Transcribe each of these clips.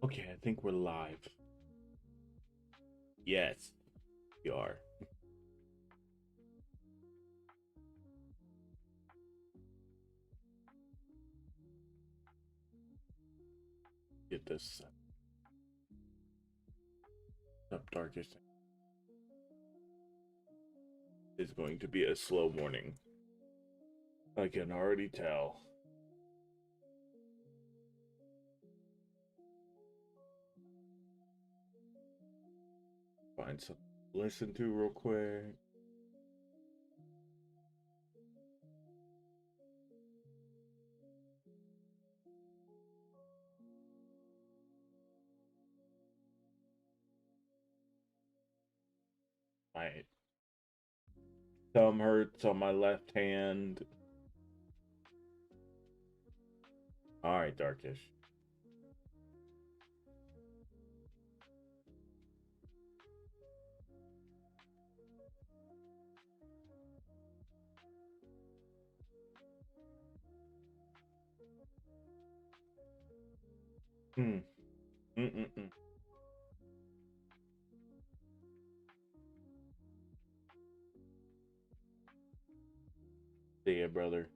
Okay, I think we're live. Yes, we are. Get this up, darkest. It's going to be a slow morning. I can already tell. Find something to listen to real quick. My thumb hurts on my left hand. Alright, darkish. Hmm. Mm-mm-mm. See ya, brother.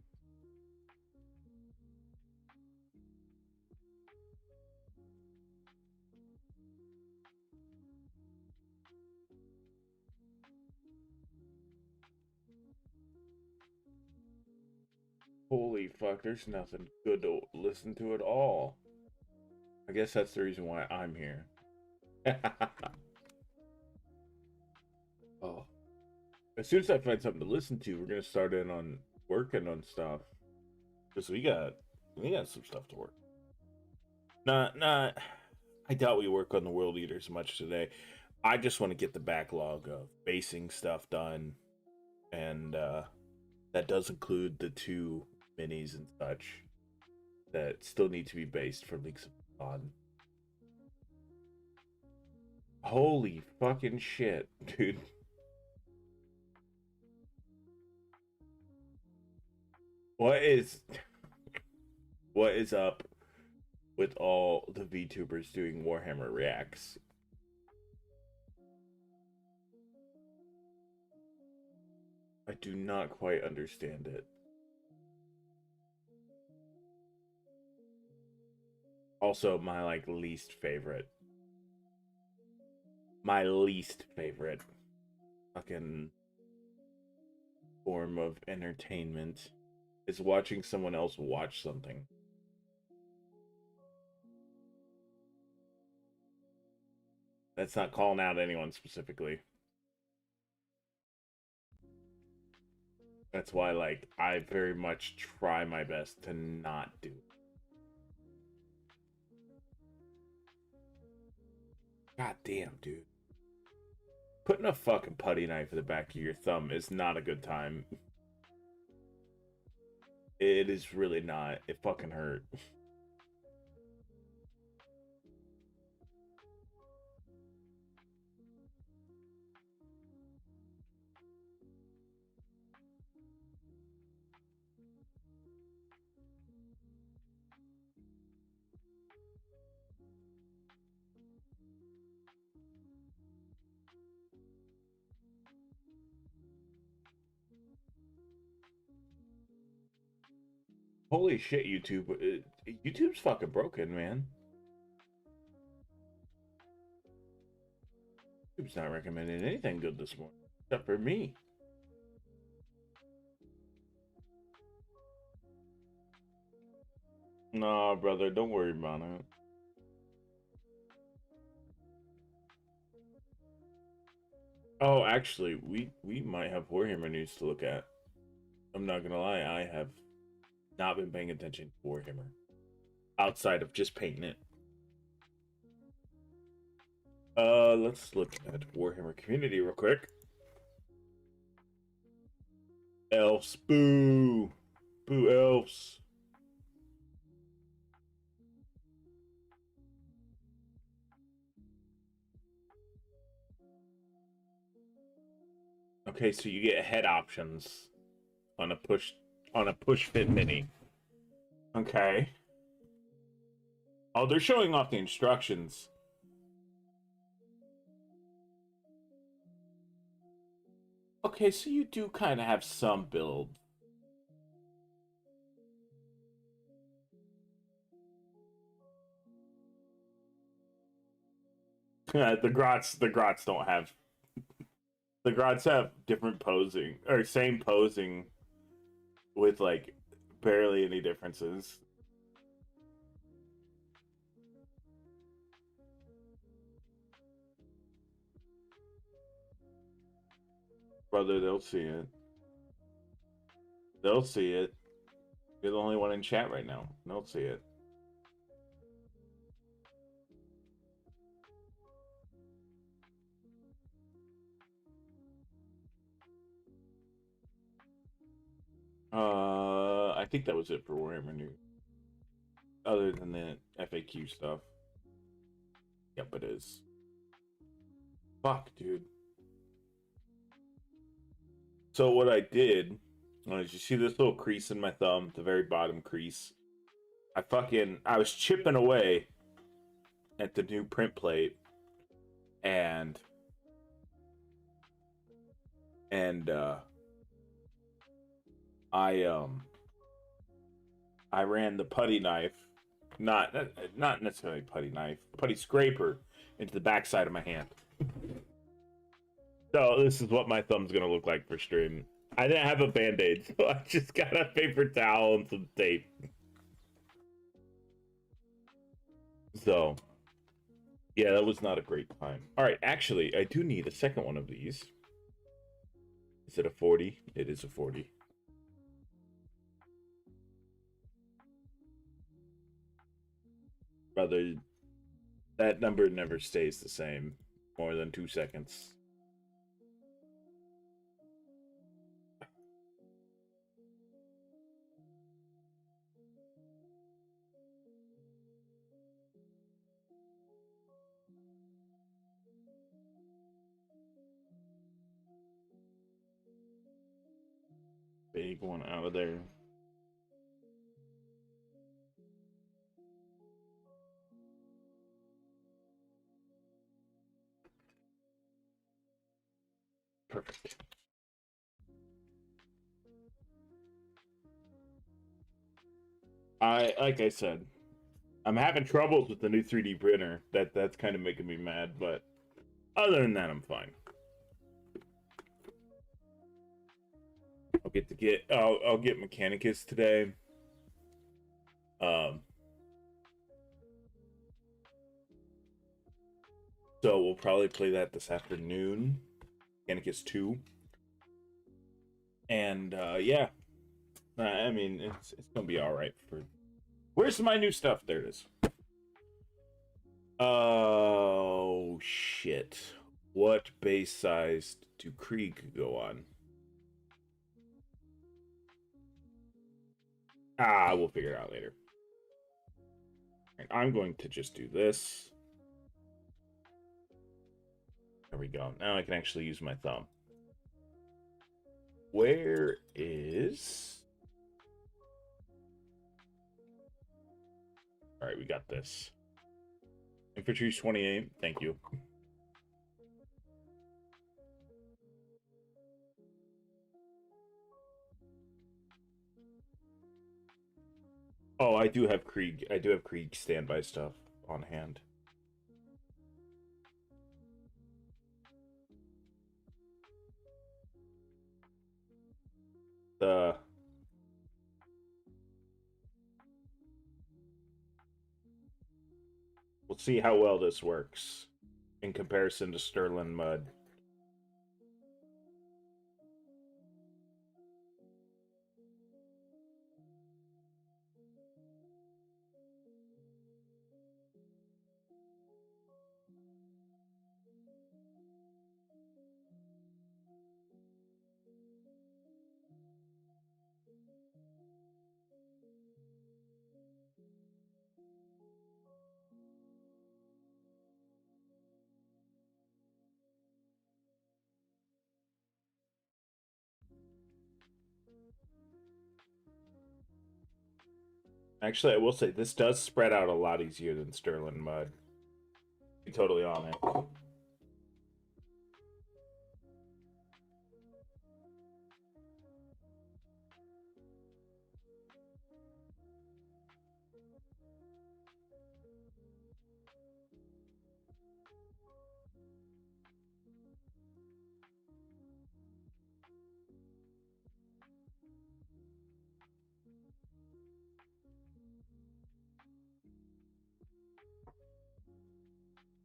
Holy fuck, there's nothing good to listen to at all. I guess that's the reason why I'm here. Oh. As soon as I find something to listen to, we're gonna start in on working on stuff. Because we got some stuff to work. Not I doubt we work on the World Eaters much today. I just want to get the backlog of basing stuff done, and that does include the two minis and such that still need to be based for Leagues of Dawn. Holy fucking shit, dude. What is what is up with all the VTubers doing Warhammer reacts? I do not quite understand it. Also, my like least favorite. My least favorite fucking form of entertainment is watching someone else watch something. That's not calling out anyone specifically. That's why, like, I very much try my best to not do. God damn, dude. Putting a fucking putty knife in the back of your thumb is not a good time. It is really not. It fucking hurt. Holy shit, YouTube. YouTube's fucking broken, man. YouTube's not recommending anything good this morning, except for me. Nah, brother, don't worry about it. Oh, actually, we might have Warhammer news to look at. I'm not gonna lie, I have not been paying attention to Warhammer outside of just painting it. Let's look at Warhammer community real quick. Elves, boo, boo, elves. Okay, so you get head options on a push fit mini. Okay. Oh, they're showing off the instructions. Okay, so you do kind of have some build. The grots don't have. The grots have different posing or same posing with like barely any differences. Brother, they'll see it. They'll see it. You're the only one in chat right now. They'll see it. I think that was it for Warhammer News. Other than the FAQ stuff. Yep, it is. Fuck, dude. So what I did was, you see this little crease in my thumb, the very bottom crease. I was chipping away at the new print plate, and I ran the putty knife, not necessarily putty knife, putty scraper, into the backside of my hand. So this is what my thumb's gonna look like for stream. I didn't have a band-aid, so I just got a paper towel and some tape. So yeah, that was not a great time. All right, actually, I do need a second one of these. Is it a 40? It is a 40. Brother, that number never stays the same more than 2 seconds. Big one out of there. Perfect. Like I said, I'm having troubles with the new 3D printer. That's kind of making me mad, but other than that, I'm fine. I'll get Mechanicus today. So we'll probably play that this afternoon. Mechanicus 2. And yeah. I mean, it's gonna be all right for. Where's my new stuff? There it is. Oh shit! What base size do Krieg go on? We'll figure it out later. And I'm going to just do this. There we go. Now I can actually use my thumb. Where is... All right, we got this. Infantry 28, thank you. Oh, I do have Krieg. I do have Krieg standby stuff on hand. We'll see how well this works in comparison to Sterling Mud. Actually, I will say this does spread out a lot easier than Sterling Mud. Be totally on it.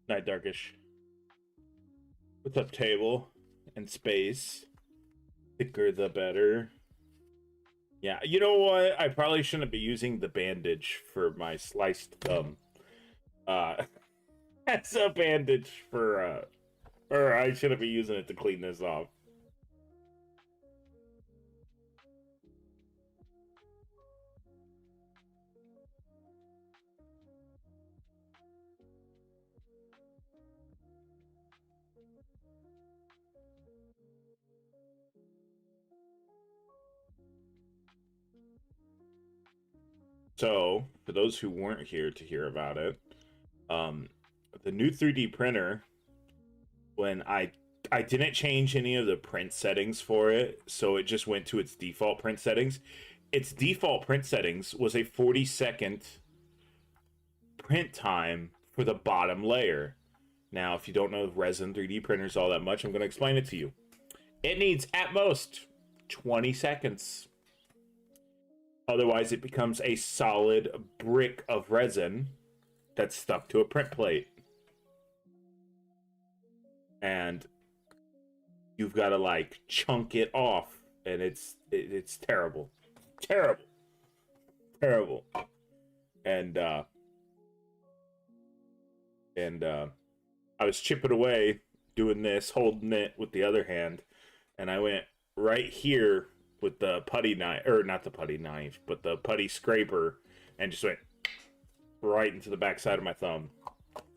Night Darkish. What's up, table and space? Thicker the better. Yeah, you know what? I probably shouldn't be using the bandage for my sliced thumb. That's a bandage for or I shouldn't be using it to clean this off. So, for those who weren't here to hear about it, um, the new 3D printer, when I didn't change any of the print settings for it, so it just went to its default print settings. Its default print settings was a 40-second print time for the bottom layer. Now, if you don't know resin 3D printers all that much, I'm going to explain it to you. It needs, at most, 20 seconds. Otherwise, it becomes a solid brick of resin that's stuck to a print plate. And you've got to, like, chunk it off. And it's terrible. Terrible. Terrible. And I was chipping away, doing this, holding it with the other hand, and I went right here with the putty knife, or not the putty knife, but the putty scraper, and just went right into the backside of my thumb.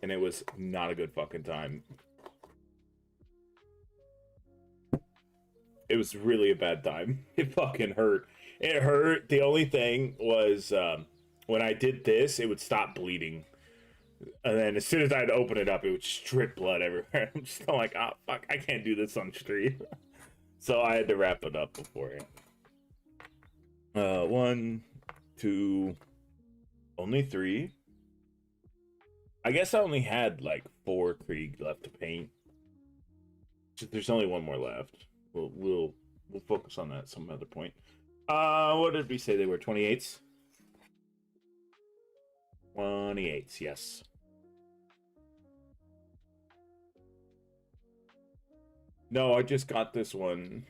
And it was not a good fucking time. It was really a bad time. It fucking hurt. It hurt. The only thing was when I did this, it would stop bleeding. And then as soon as I'd open it up, it would strip blood everywhere. I'm just like, oh, fuck, I can't do this on stream. So I had to wrap it up beforehand. 1, 2, only 3. I guess I only had like 4 Krieg left to paint. There's only 1 more left. We'll focus on that at some other point. What did we say they were? 28s? 28s, yes. No, I just got this one.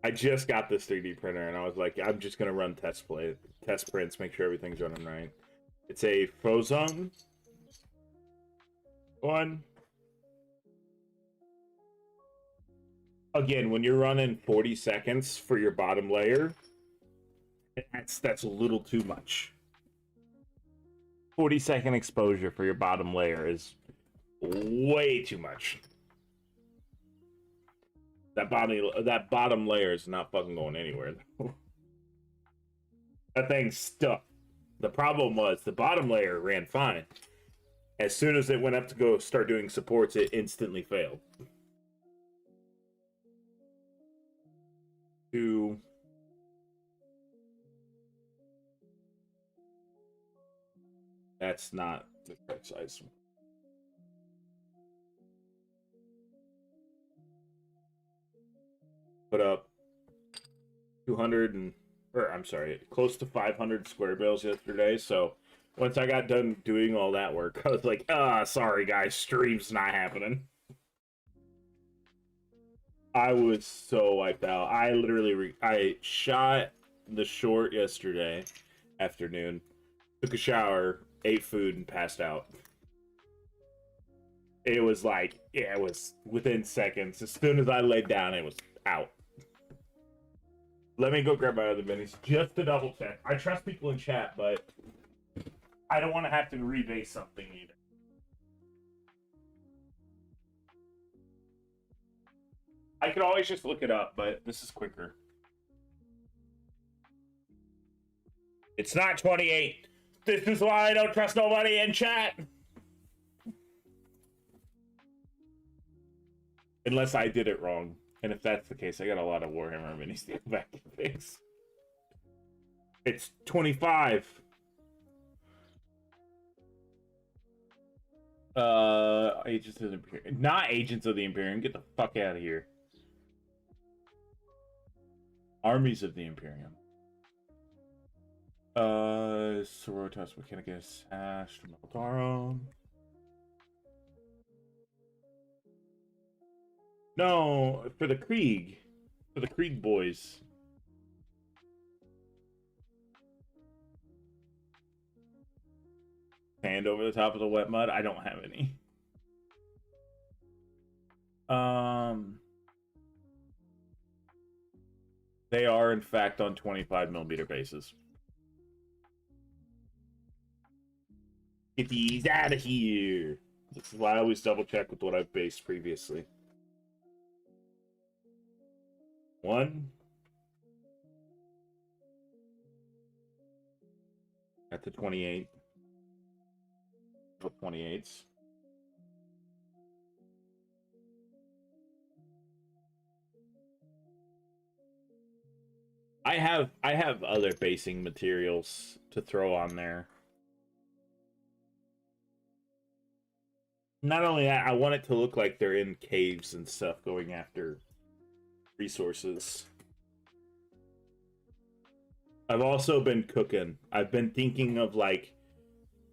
I just got this 3D printer, and I was like, I'm just gonna run test prints, make sure everything's running right. It's a Frozone one. Again, when you're running 40 seconds for your bottom layer, that's a little too much. 40-second exposure for your bottom layer is way too much. That bottom layer is not fucking going anywhere. That thing's stuck. The problem was the bottom layer ran fine. As soon as it went up to go start doing supports, it instantly failed. 2. That's not the correct size. Put up 200 and, or I'm sorry, close to 500 square bales yesterday. So once I got done doing all that work, I was like, sorry guys, stream's not happening. I was so wiped out. I literally, I shot the short yesterday afternoon, took a shower, ate food, and passed out. It was like, yeah, it was within seconds. As soon as I laid down, it was out. Let me go grab my other minis just to double check. I trust people in chat, but I don't want to have to rebase something either. I could always just look it up, but this is quicker. It's not 28. This is why I don't trust nobody in chat. Unless I did it wrong. And if that's the case, I got a lot of Warhammer minis to go back and fix. It's 25. Agents of the Imperium. Not Agents of the Imperium. Get the fuck out of here. Armies of the Imperium. Sororitas Mechanicus Astra Militarum. No, for the Krieg. For the Krieg boys. Hand over the top of the wet mud. I don't have any. They are in fact on 25mm bases. Get these out of here. This is why I always double check with what I've based previously. 1. At the 28. 28s. I have other basing materials to throw on there. Not only that, I want it to look like they're in caves and stuff going after resources. I've also been cooking. I've been thinking of like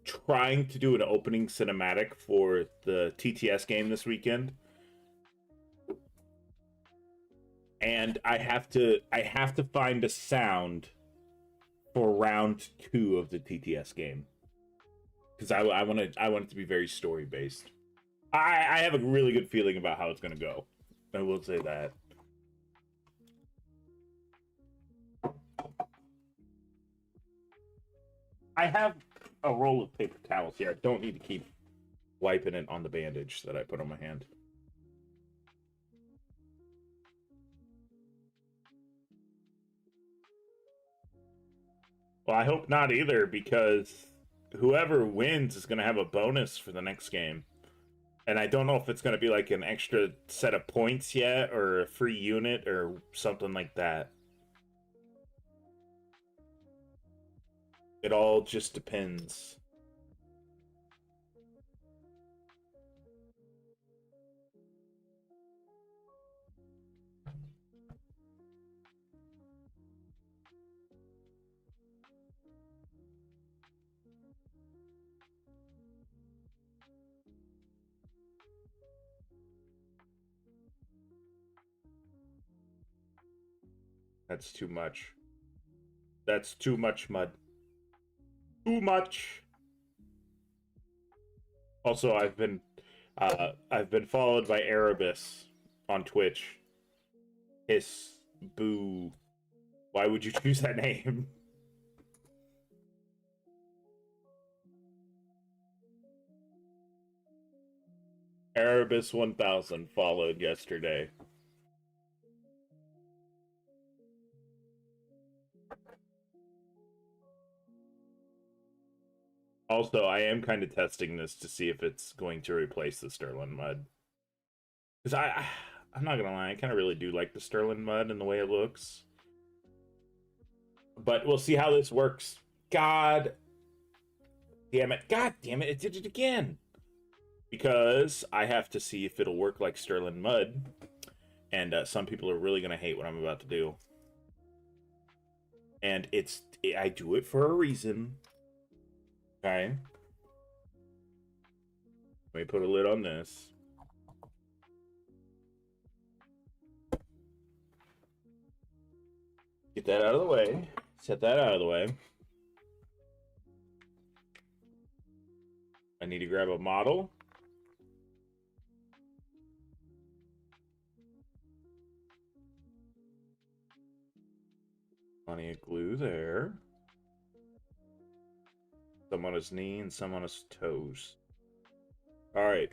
trying to do an opening cinematic for the TTS game this weekend. And I have to find a sound for round 2 of the TTS game. Because I want it to be very story based. I have a really good feeling about how it's gonna go. I will say that. I have a roll of paper towels here. I don't need to keep wiping it on the bandage that I put on my hand. Well, I hope not either, because whoever wins is going to have a bonus for the next game. And I don't know if it's going to be like an extra set of points yet, or a free unit, or something like that. It all just depends. That's too much. That's too much mud. Too much. Also, I've been followed by Erebus on Twitch. Hiss, boo. Why would you choose that name? Erebus 1000 followed yesterday. Also, I am kind of testing this to see if it's going to replace the Sterling Mud. Because I'm not gonna lie, I kind of really do like the Sterling Mud and the way it looks. But we'll see how this works. God damn it. God damn it, it did it again. Because I have to see if it'll work like Sterling Mud. And some people are really going to hate what I'm about to do. And I do it for a reason. Okay. Let me put a lid on this. Get that out of the way. Set that out of the way. I need to grab a model. Plenty of glue there. Some on his knee and some on his toes. All right.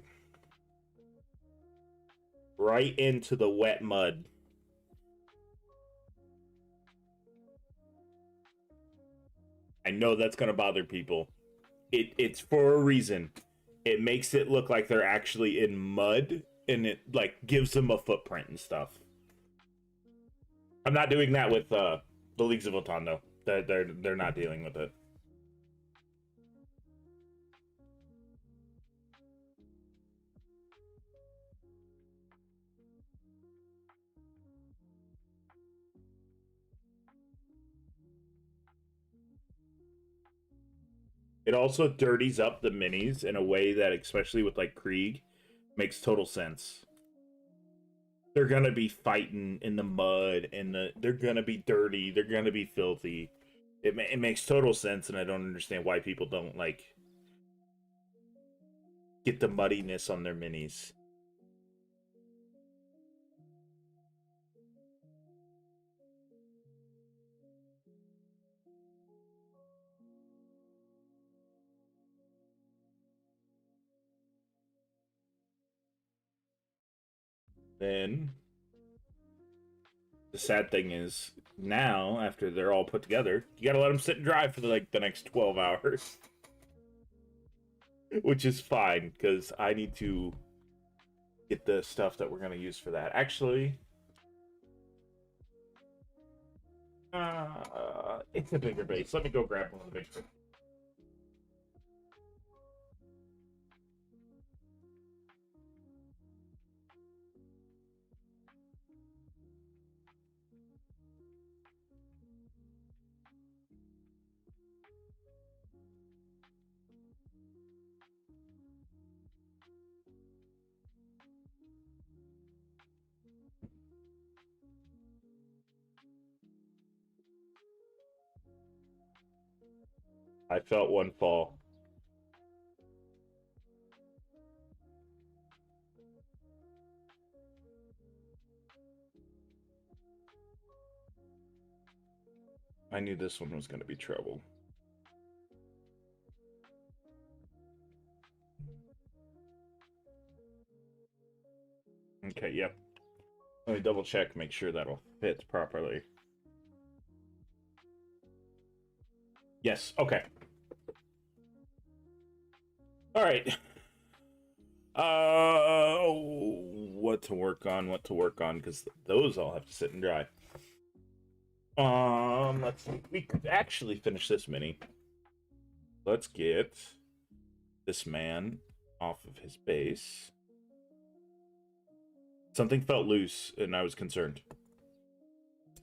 Right into the wet mud. I know that's gonna bother people. It's for a reason. It makes it look like they're actually in mud, and it like gives them a footprint and stuff. I'm not doing that with the Leagues of Votann though. They're not dealing with it. It also dirties up the minis in a way that, especially with like Krieg, makes total sense. They're gonna be fighting in the mud, and they're gonna be dirty. They're gonna be filthy. It makes total sense, and I don't understand why people don't like get the muddiness on their minis. Then the sad thing is, now after they're all put together, you gotta let them sit and dry for the next 12 hours, which is fine because I need to get the stuff that we're gonna use for that. Actually, it's a bigger base. Let me go grab one of the bigger. I felt one fall. I knew this one was going to be trouble. Okay, yep. Let me double check, make sure that'll fit properly. Yes, okay. All right. What to work on, because those all have to sit and dry. Let's see. We could actually finish this mini. Let's get this man off of his base. Something felt loose, and I was concerned.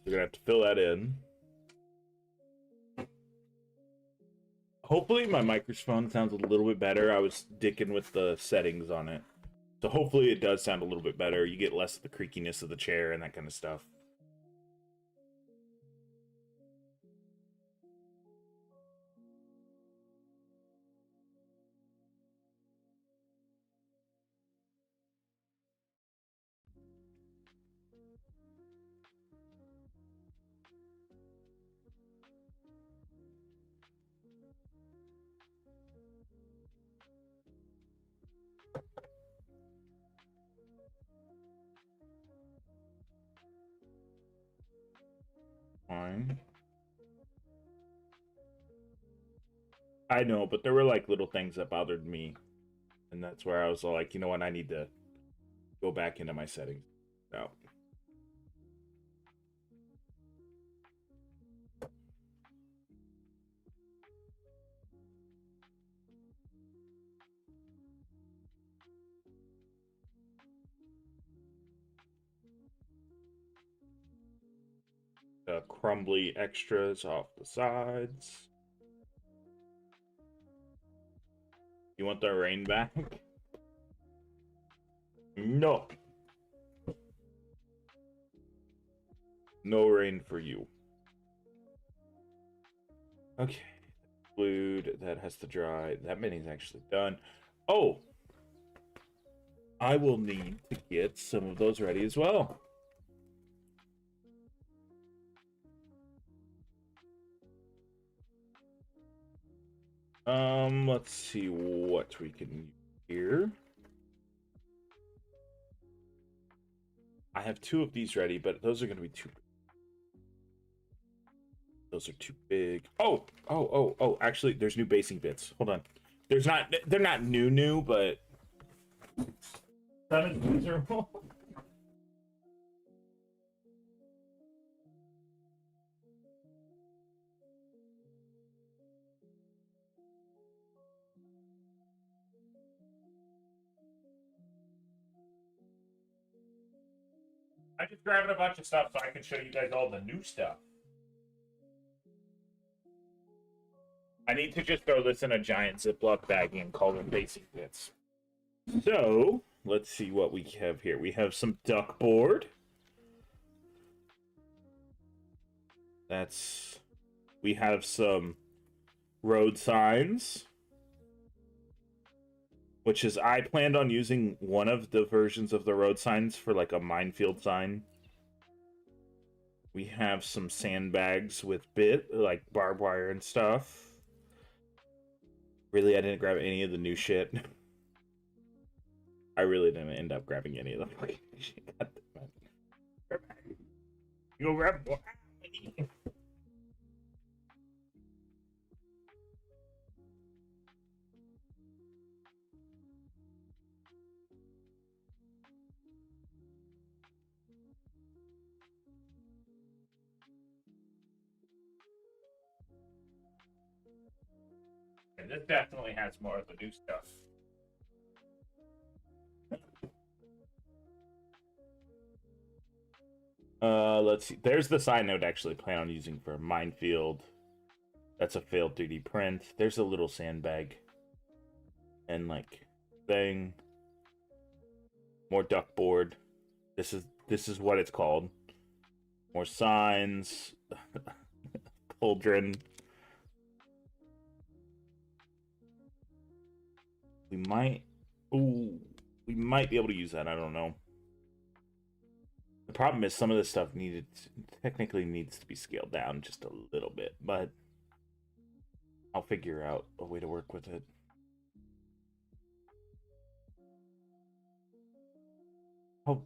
We're gonna have to fill that in. Hopefully my microphone sounds a little bit better. I was dicking with the settings on it. So hopefully it does sound a little bit better. You get less of the creakiness of the chair and that kind of stuff. Fine. I know, but there were like little things that bothered me. And that's where I was like, you know what, I need to go back into my settings. No. Crumbly extras off the sides. You want the rain back? No. No rain for you. Okay. Glued. That has to dry. That mini's actually done. Oh! I will need to get some of those ready as well. Let's see what we can use here. I have two of these ready, but those are going to be too. Those are too big. Oh, actually, there's new basing bits. Hold on. They're not new, but... 7 I just grabbed a bunch of stuff so I can show you guys all the new stuff. I need to just throw this in a giant Ziploc baggie and call them basic bits. So, let's see what we have here. We have some duck board. We have some road signs. Which is, I planned on using one of the versions of the road signs for like a minefield sign. We have some sandbags with like barbed wire and stuff. Really, I didn't grab any of the new shit. I really didn't end up grabbing any of them. You go grab more. And this definitely has more of the new stuff. Let's see. There's the side note I actually plan on using for a minefield. That's a failed 3D print. There's a little sandbag. And like thing. More duck board. This is what it's called. More signs. Pauldron. We might be able to use that. I don't know. The problem is some of this stuff technically needs to be scaled down just a little bit, but I'll figure out a way to work with it.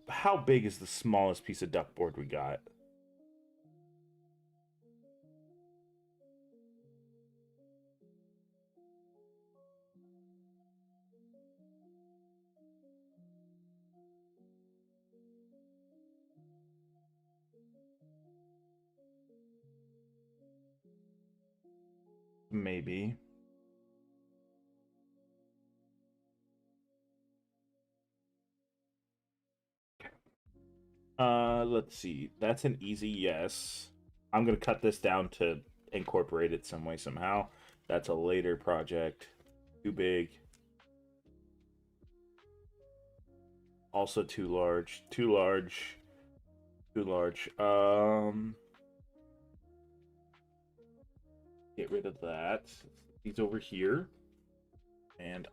How big is the smallest piece of duck board we got? Maybe. Let's see. That's an easy yes. I'm gonna cut this down to incorporate it some way, somehow. That's a later project. Too big. Also too large. Too large. Too large. Get rid of that. He's over here. And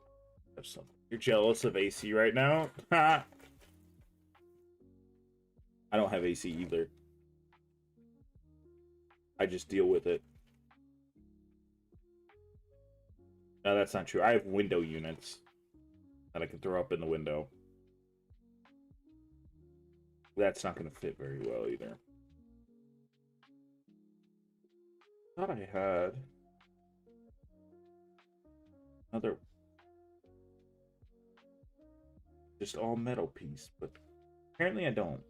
have some. You're jealous of AC right now? Ha! I don't have AC either. I just deal with it. No, that's not true. I have window units that I can throw up in the window. That's not going to fit very well either. Thought I had another just all metal piece, but apparently I don't.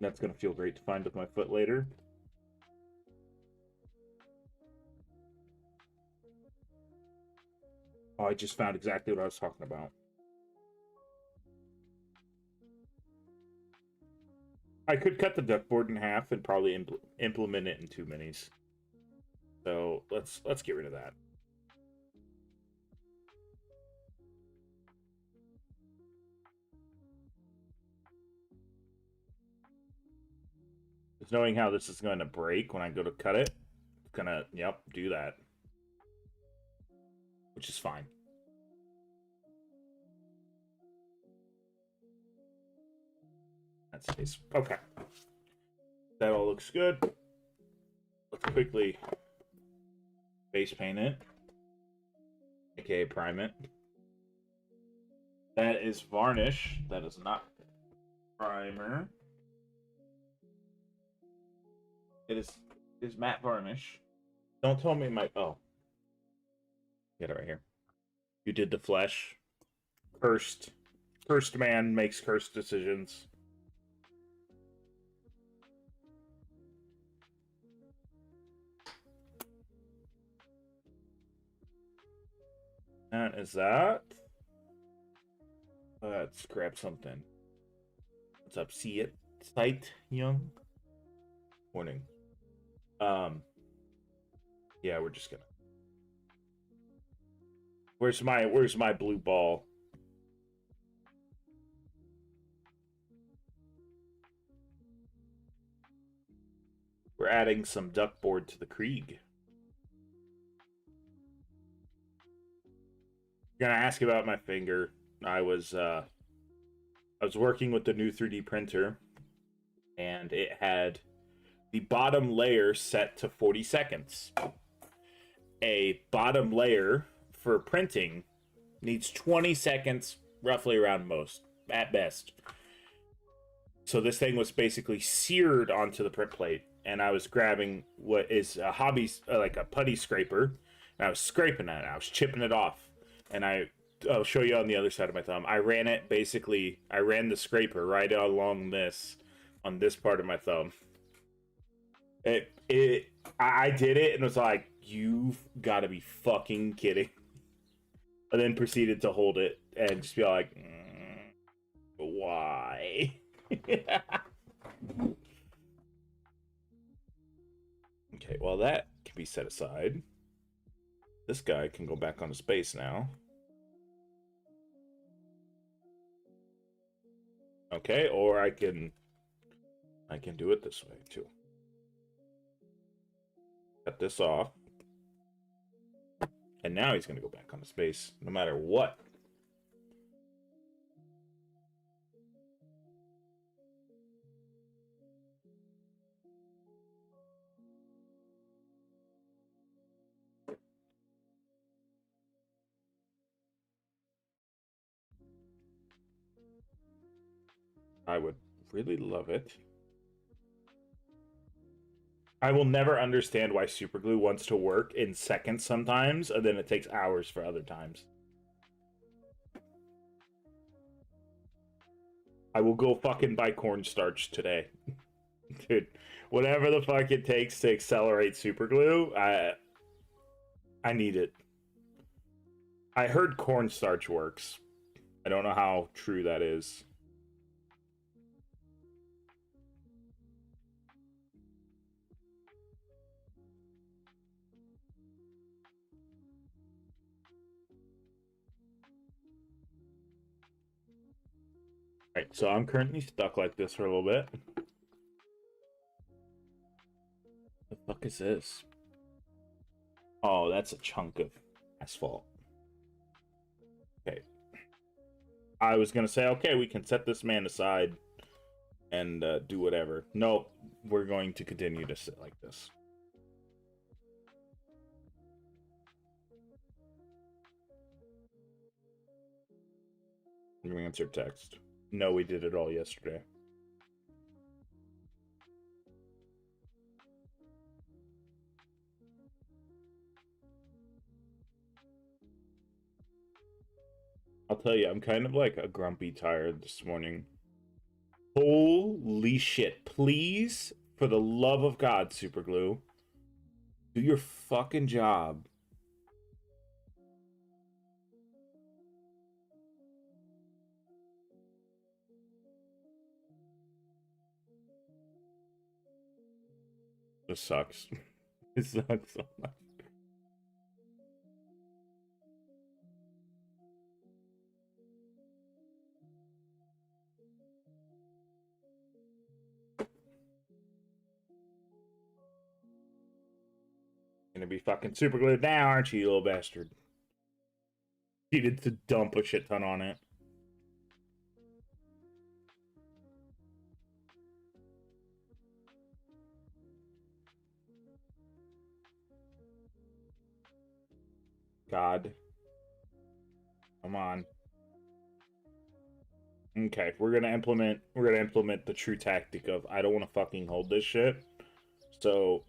That's going to feel great to find with my foot later. Oh, I just found exactly what I was talking about. I could cut the duck board in half and probably implement it in 2 minis. So let's get rid of that. Just knowing how this is going to break when I go to cut it, it's gonna, yep, do that. Which is fine. That's nice. Okay. That all looks good. Let's quickly base paint it. AKA prime it. That is varnish. That is not primer. It is matte varnish. Don't tell me my... Oh. Get it right here. You did the flesh. Cursed. Cursed man makes cursed decisions. That is that. Let's grab something. What's up? See it? Sight, young? Morning. Yeah, we're just gonna... Where's my blue ball? We're adding some duckboard to the Krieg. Gonna ask about my finger. I was working with the new 3D printer, and it had the bottom layer set to 40 seconds. A bottom layer for printing needs 20 seconds, roughly around most, at best. So this thing was basically seared onto the print plate, and I was grabbing what is a hobby, like a putty scraper, and I was scraping it. I was chipping it off, and I'll show you on the other side of my thumb. I ran the scraper right along on this part of my thumb. I did it and was like, you've got to be fucking kidding. And then proceeded to hold it and just be like, why? Okay, well, that can be set aside. This guy can go back onto space now. Okay, or I can do it this way too. Cut this off. And now he's gonna go back onto space, no matter what. I would really love it. I will never understand why superglue wants to work in seconds sometimes, and then it takes hours for other times. I will go fucking buy cornstarch today. Dude, whatever the fuck it takes to accelerate superglue, I need it. I heard cornstarch works. I don't know how true that is. Right, so I'm currently stuck like this for a little bit. The fuck is this? Oh, that's a chunk of asphalt. Okay. I was gonna say, okay, we can set this man aside and do whatever. Nope, we're going to continue to sit like this. Answer text. No, we did it all yesterday. I'll tell you, I'm kind of like a grumpy tired this morning. Holy shit. Please, for the love of God, Superglue, do your fucking job. This sucks. It sucks so much. Gonna be fucking super glued now, aren't you, you little bastard? Needed to dump a shit ton on it. God. Come on. Okay, we're gonna implement the true tactic of I don't want to fucking hold this shit. So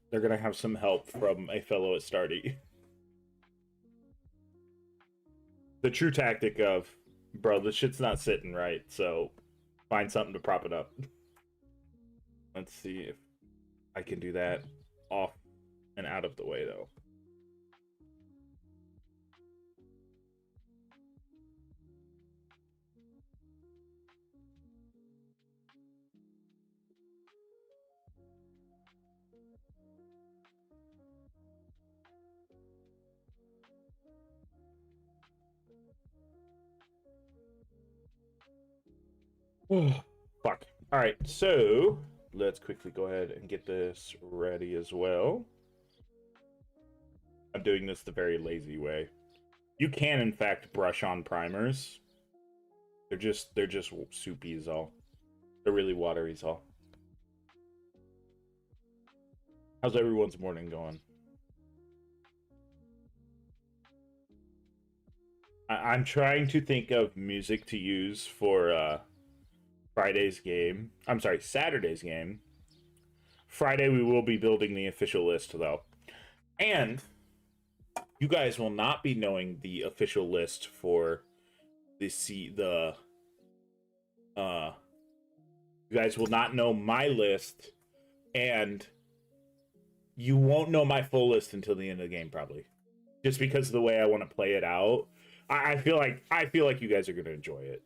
they're gonna have some help from a fellow Astartes. The true tactic of, bro, this shit's not sitting right, so find something to prop it up. Let's see if I can do that off and out of the way, though. Fuck. All right, so let's quickly go ahead and get this ready as well. I'm doing this the very lazy way. You can, in fact, brush on primers. They're just soupy as all. They're really watery as all. How's everyone's morning going? I'm trying to think of music to use for Friday's game. I'm sorry, Saturday's game. Friday we will be building the official list though. And you guys will not be knowing the official list for you guys will not know my list, and you won't know my full list until the end of the game probably. Just because of the way I want to play it out. I feel like you guys are gonna enjoy it.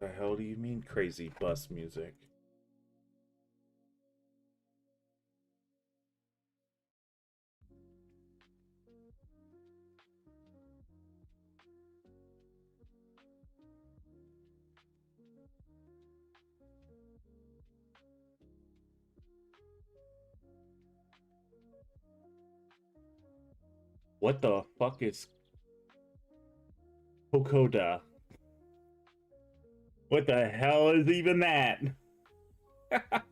The hell do you mean crazy bus music? What the fuck is Kokoda? What the hell is even that? Fuck.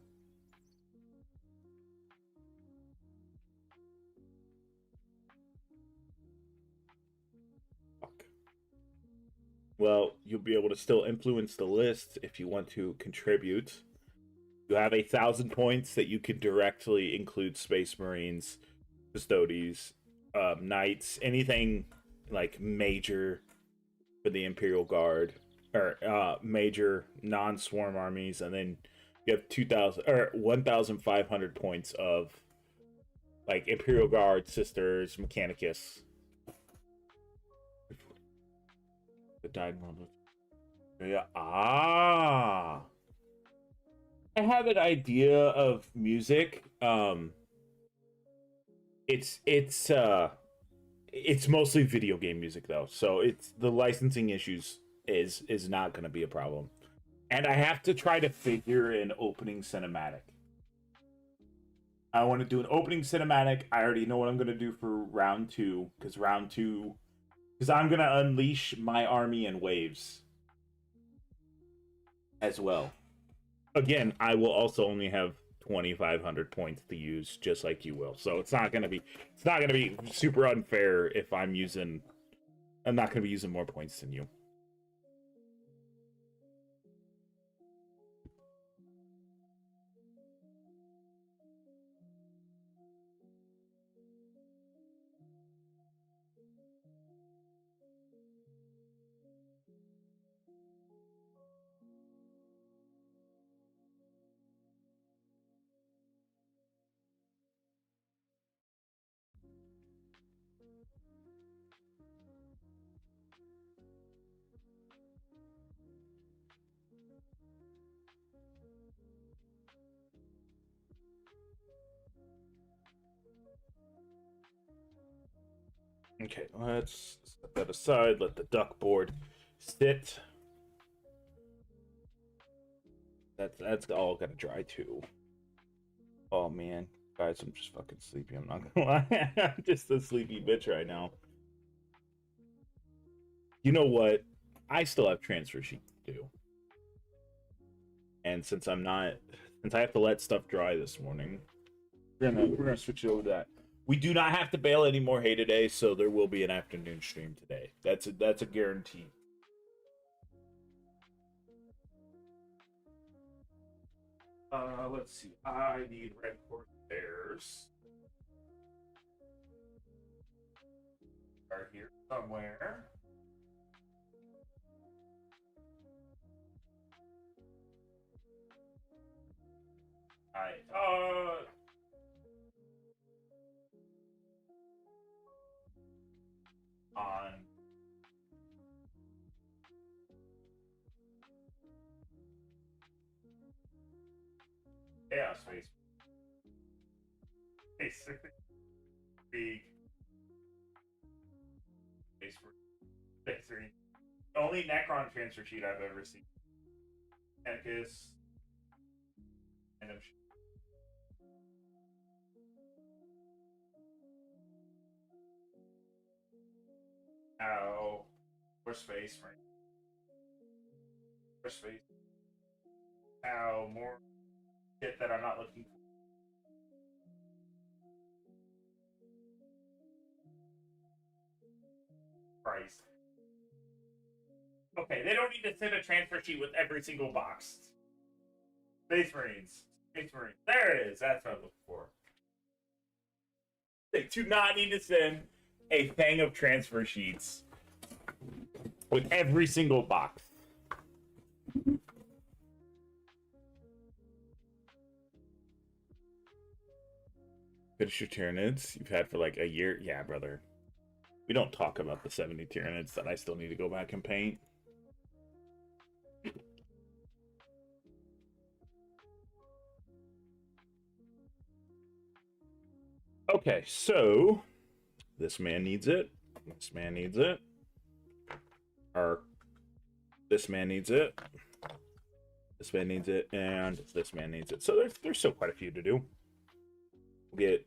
Well, you'll be able to still influence the list if you want to contribute. You have 1,000 points that you can directly include Space Marines, Custodes, Knights, anything like major for the Imperial Guard, or major non-swarm armies, and then you have 2,000 or 1,500 points of like Imperial Guard, Sisters, Mechanicus. The died one. Yeah. I have an idea of music. It's mostly video game music though, so it's the licensing issues is not going to be a problem. And I have to try to figure an opening cinematic. I want to do an opening cinematic. I already know what I'm going to do for round 2 because I'm going to unleash my army in waves as well. Again, I will also only have 2,500 points to use, just like you will. So it's not gonna be super unfair if I'm not gonna be using more points than you. Okay, let's set that aside. Let the duck board sit. That's all gonna dry too. Oh man, guys, I'm just fucking sleepy. I'm not gonna lie. I'm just a sleepy bitch right now. You know what? I still have transfer sheet to do. And since I have to let stuff dry this morning, we're gonna switch it over to that. We do not have to bail any more hay today, so there will be an afternoon stream today. That's a guarantee. Let's see. I need red Corsairs. Are here somewhere. Alright. On Chaos Space. Basically, big space for the only Necron transfer sheet I've ever seen. Anarchist. And Ow. More space, right? More space. Ow, more shit that I'm not looking for. Christ. Okay, they don't need to send a transfer sheet with every single box. Space Marines. Space Marines. There it is. That's what I'm looking for. They do not need to send a thing of transfer sheets with every single box. Finish your Tyranids you've had for like a year. Yeah, brother. We don't talk about the 70 Tyranids that I still need to go back and paint. Okay, so this man needs it. This man needs it. Or this man needs it. This man needs it, and this man needs it. So there's still quite a few to do. We'll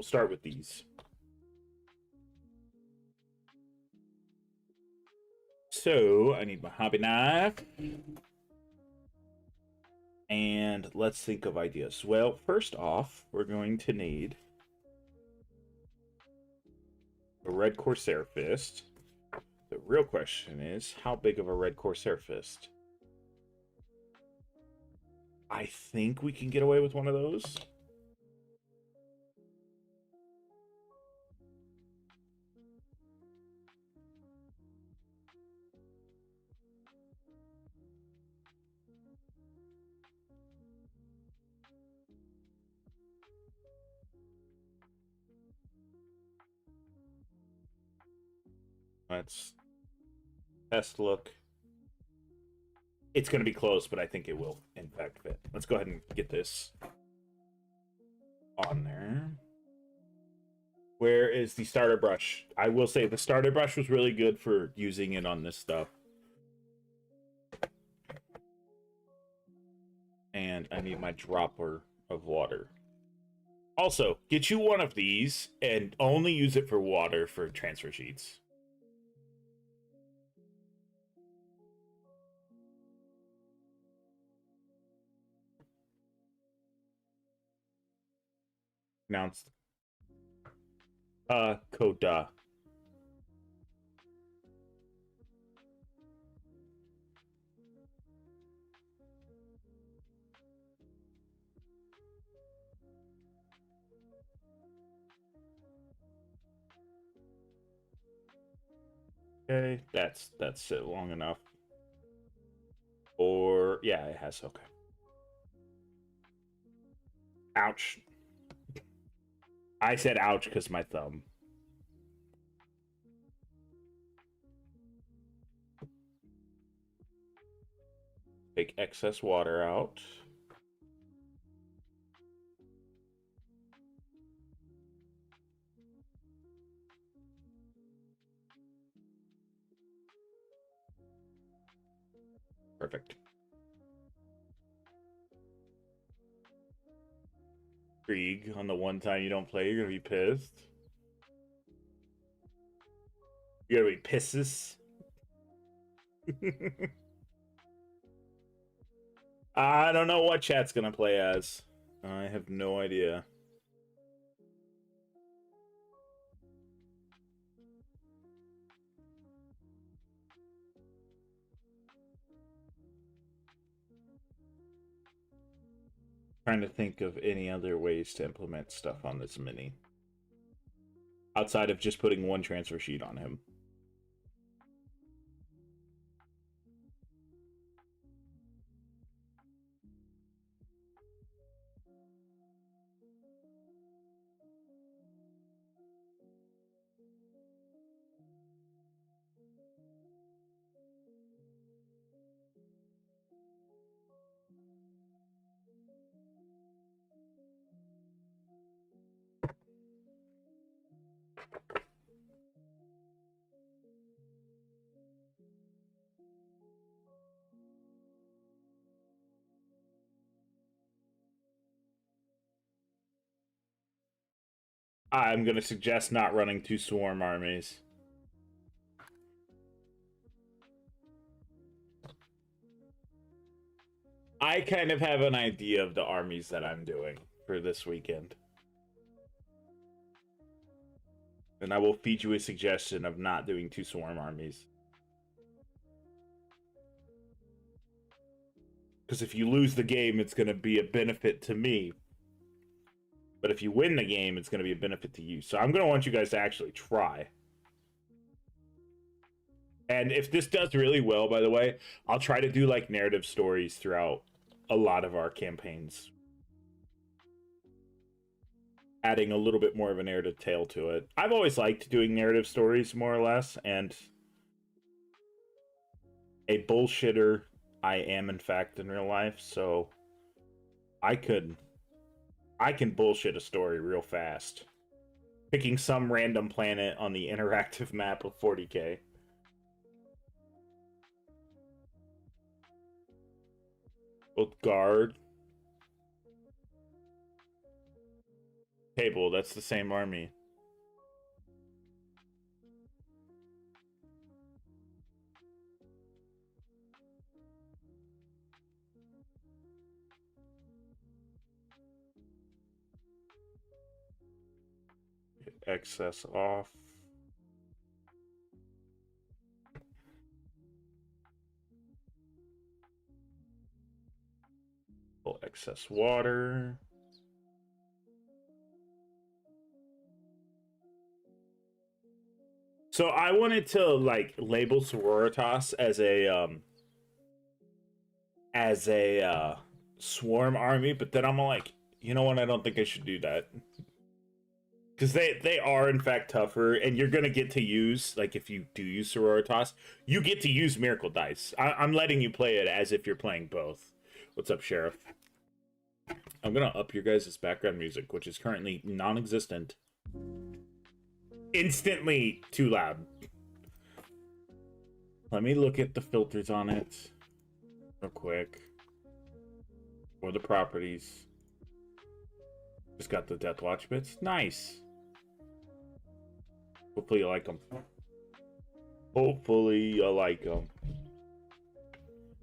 start with these. So I need my hobby knife. And let's think of ideas. Well, first off, we're going to need a red Corsair fist. The real question is, how big of a red Corsair fist? I think we can get away with one of those. Let's test look. It's going to be close, but I think it will, in fact, fit. Let's go ahead and get this on there. Where is the starter brush? I will say the starter brush was really good for using it on this stuff. And I need my dropper of water. Also, get you one of these and only use it for water for transfer sheets. Announced. Coda. Okay, that's it long enough. Or yeah, it has. Okay. Ouch. I said ouch because my thumb. Take excess water out. Perfect. Krieg, on the one time you don't play, you're gonna be pissed. You're gonna be pisses. I don't know what chat's gonna play as. I have no idea. Trying to think of any other ways to implement stuff on this mini. Outside of just putting one transfer sheet on him. I'm going to suggest not running 2 swarm armies. I kind of have an idea of the armies that I'm doing for this weekend. And I will feed you a suggestion of not doing 2 swarm armies. Because if you lose the game, it's going to be a benefit to me. But if you win the game, it's going to be a benefit to you. So I'm going to want you guys to actually try. And if this does really well, by the way, I'll try to do like narrative stories throughout a lot of our campaigns. Adding a little bit more of a narrative tale to it. I've always liked doing narrative stories, more or less, and a bullshitter I am, in fact, in real life, so I can bullshit a story real fast. Picking some random planet on the interactive map of 40k. Both guard. Table, that's the same army. Excess off. Pull excess water. So I wanted to like label Sororitas as a swarm army, but then I'm like, you know what? I don't think I should do that. Because they are, in fact, tougher, and you're going to get to use, like, if you do use Sororitas, you get to use Miracle Dice. I'm letting you play it as if you're playing both. What's up, Sheriff? I'm going to up your guys' background music, which is currently non-existent. Instantly too loud. Let me look at the filters on it real quick. Or the properties. Just got the Death Watch bits. Nice. Hopefully you like them. Hopefully you like them.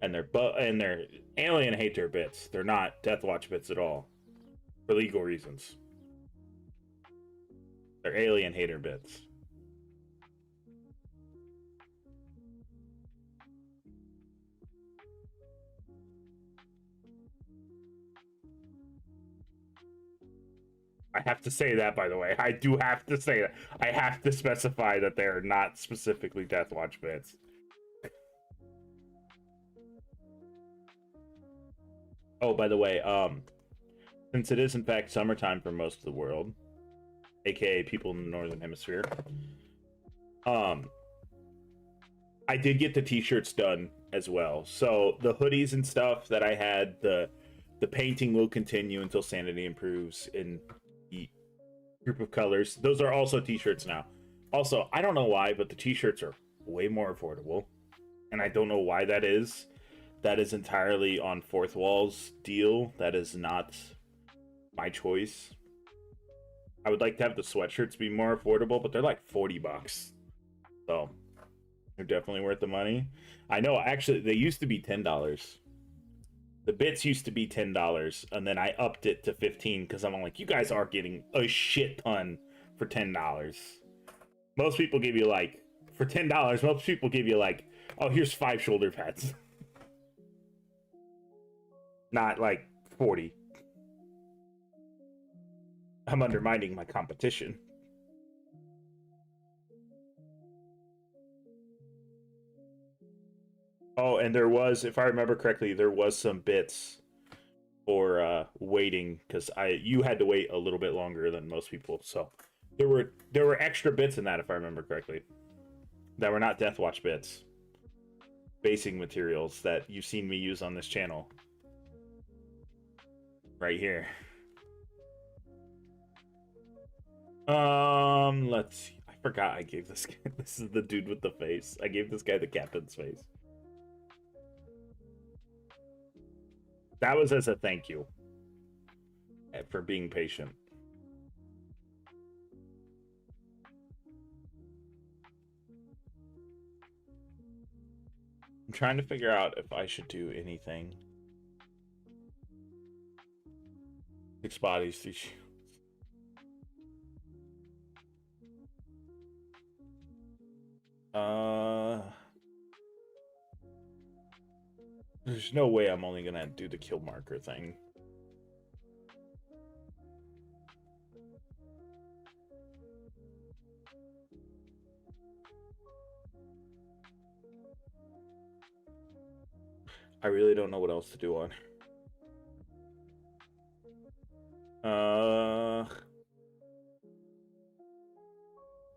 And they're alien hater bits. They're not Death Watch bits at all. For legal reasons. They're alien hater bits. I have to say that, by the way. I do have to say that. I have to specify that they're not specifically Death Watch bits. Oh, by the way, since it is in fact summertime for most of the world, aka people in the Northern Hemisphere, I did get the t-shirts done as well. So the hoodies and stuff that I had, the painting will continue until sanity improves in the group of colors. Those are also t-shirts now. Also, I don't know why, but the t-shirts are way more affordable, and I don't know why that is. That is entirely on Fourth Wall's deal. That is not my choice. I would like to have the sweatshirts be more affordable, but they're like $40. So they're definitely worth the money. I know, actually, they used to be $10. The bits used to be $10, and then I upped it to $15 because I'm like, you guys are getting a shit ton for $10. Most people give you like, for $10, most people give you like, oh, here's 5 shoulder pads. Not like 40. I'm undermining my competition. Oh, and there was, if I remember correctly, there was some bits for waiting because you had to wait a little bit longer than most people. So there were extra bits in that, if I remember correctly, that were not Death Watch bits. Basing materials that you've seen me use on this channel. Right here. Let's see. I forgot I gave this guy, this is the dude with the face. I gave this guy the captain's face. That was as a thank you for being patient. I'm trying to figure out if I should do anything. 6 bodies, 3 shields. There's no way I'm only gonna do the kill marker thing. I really don't know what else to do on.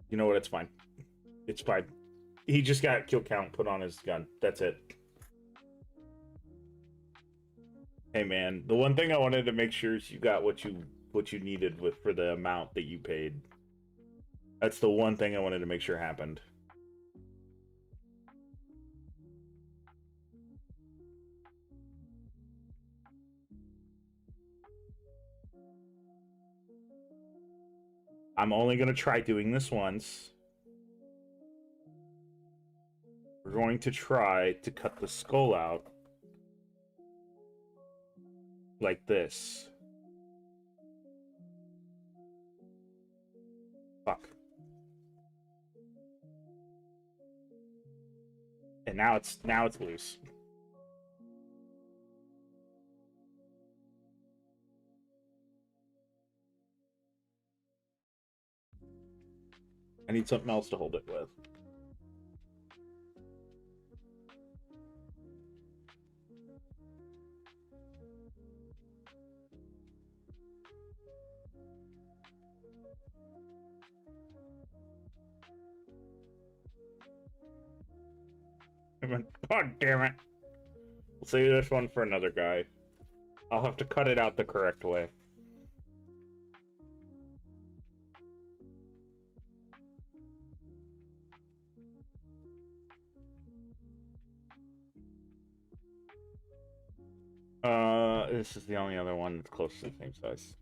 You know what? It's fine. It's fine. He just got kill count put on his gun. That's it. Hey man, the one thing I wanted to make sure is you got what you needed with for the amount that you paid. That's the one thing I wanted to make sure happened. I'm only going to try doing this once. We're going to try to cut the skull out like this. Fuck. And now it's loose. I need something else to hold it with. God damn it. We'll save this one for another guy. I'll have to cut it out the correct way. This is the only other one that's close to the same size.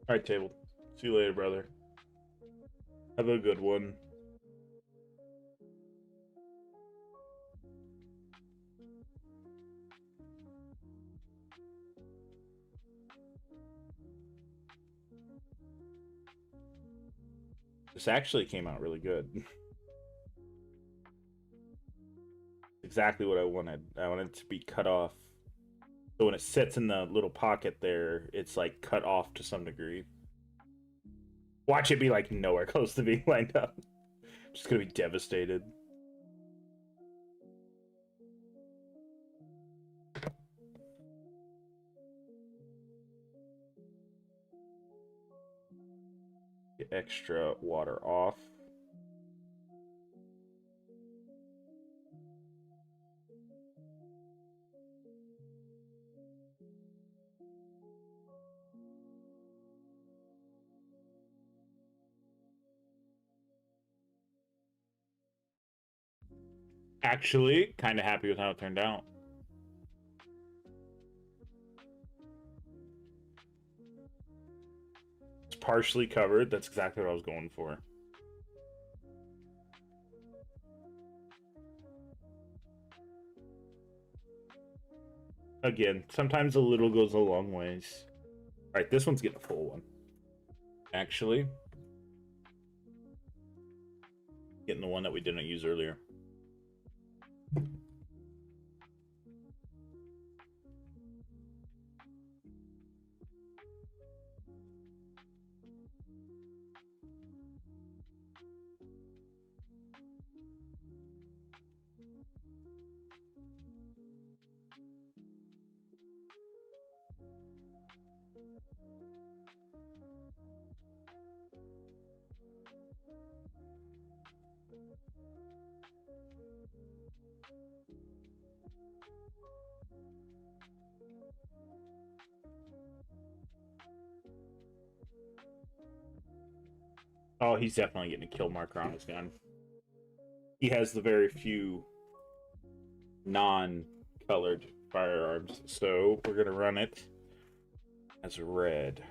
Alright, Table. See you later, brother. Have a good one. This actually came out really good. Exactly what I wanted. I wanted it to be cut off. So when it sits in the little pocket there, it's like cut off to some degree. Watch it be like nowhere close to being lined up. Just gonna be devastated. Get extra water off. Actually, kind of happy with how it turned out. It's partially covered. That's exactly what I was going for. Again, sometimes a little goes a long ways. All right, this one's getting a full one. Actually, getting the one that we didn't use earlier. Oh, he's definitely getting a kill marker on his gun. He has the very few non-colored firearms, so we're gonna run it as red.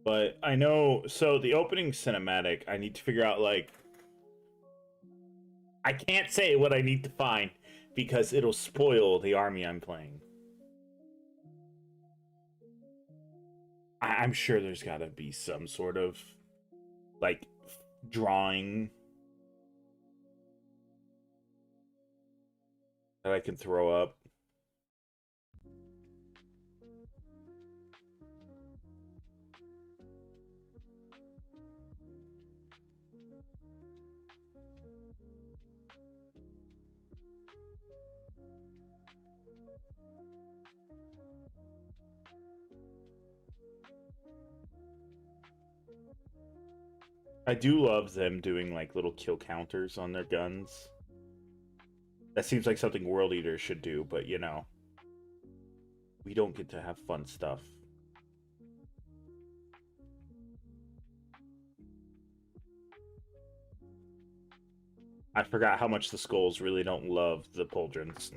But I know, so the opening cinematic, I need to figure out, like, I can't say what I need to find because it'll spoil the army I'm playing. I'm sure there's got to be some sort of, like, drawing that I can throw up. I do love them doing, like, little kill counters on their guns. That seems like something World Eaters should do, but, you know, we don't get to have fun stuff. I forgot how much the Skulls really don't love the Pauldrons.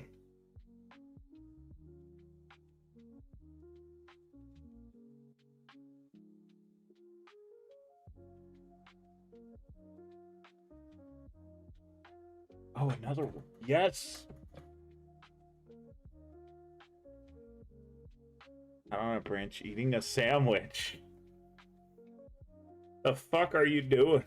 Oh, another one. Yes! Out on a branch eating a sandwich. The fuck are you doing?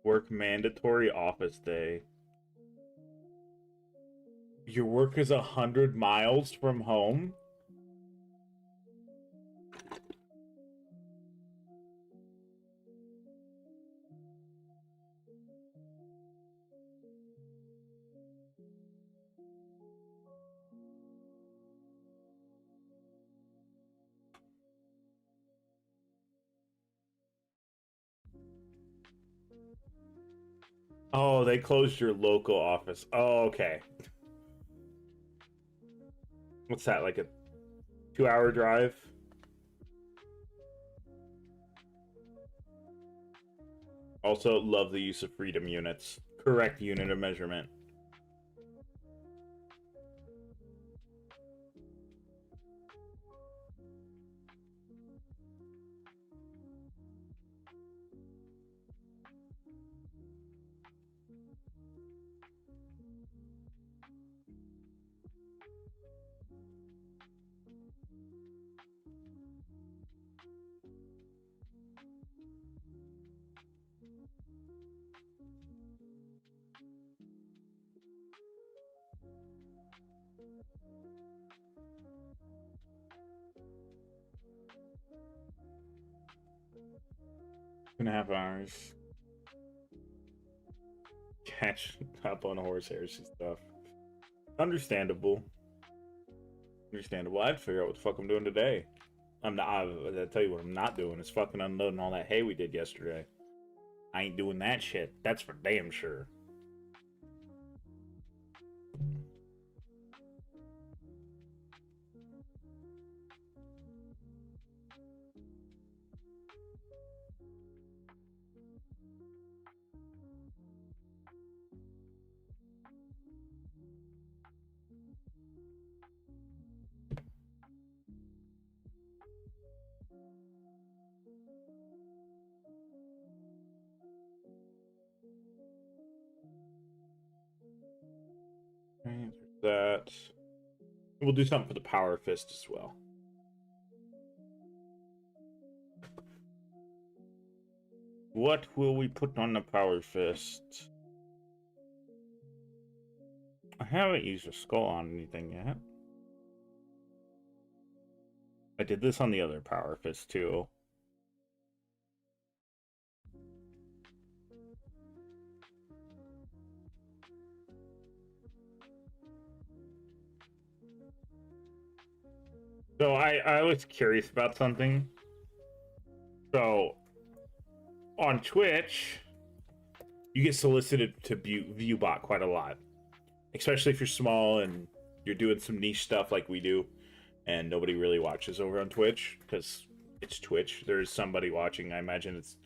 Work mandatory office day. Your work is 100 miles from home? Oh, they closed your local office. Oh, okay. What's that, like a 2-hour drive? Also, love the use of freedom units. Correct unit of measurement. 2.5 hours. Catch up on horse heresy stuff. Understandable. Understandable. I'd figure out what the fuck I'm doing today. I'll tell you what I'm not doing is fucking unloading all that hay we did yesterday. I ain't doing that shit. That's for damn sure. That. We'll do something for the power fist as well. What will we put on the power fist? I haven't used a skull on anything yet. I did this on the other power fist too. So I was curious about something. So on Twitch, you get solicited to view bot quite a lot, especially if you're small and you're doing some niche stuff like we do, and nobody really watches over on Twitch because it's Twitch. There's somebody watching. I imagine it's.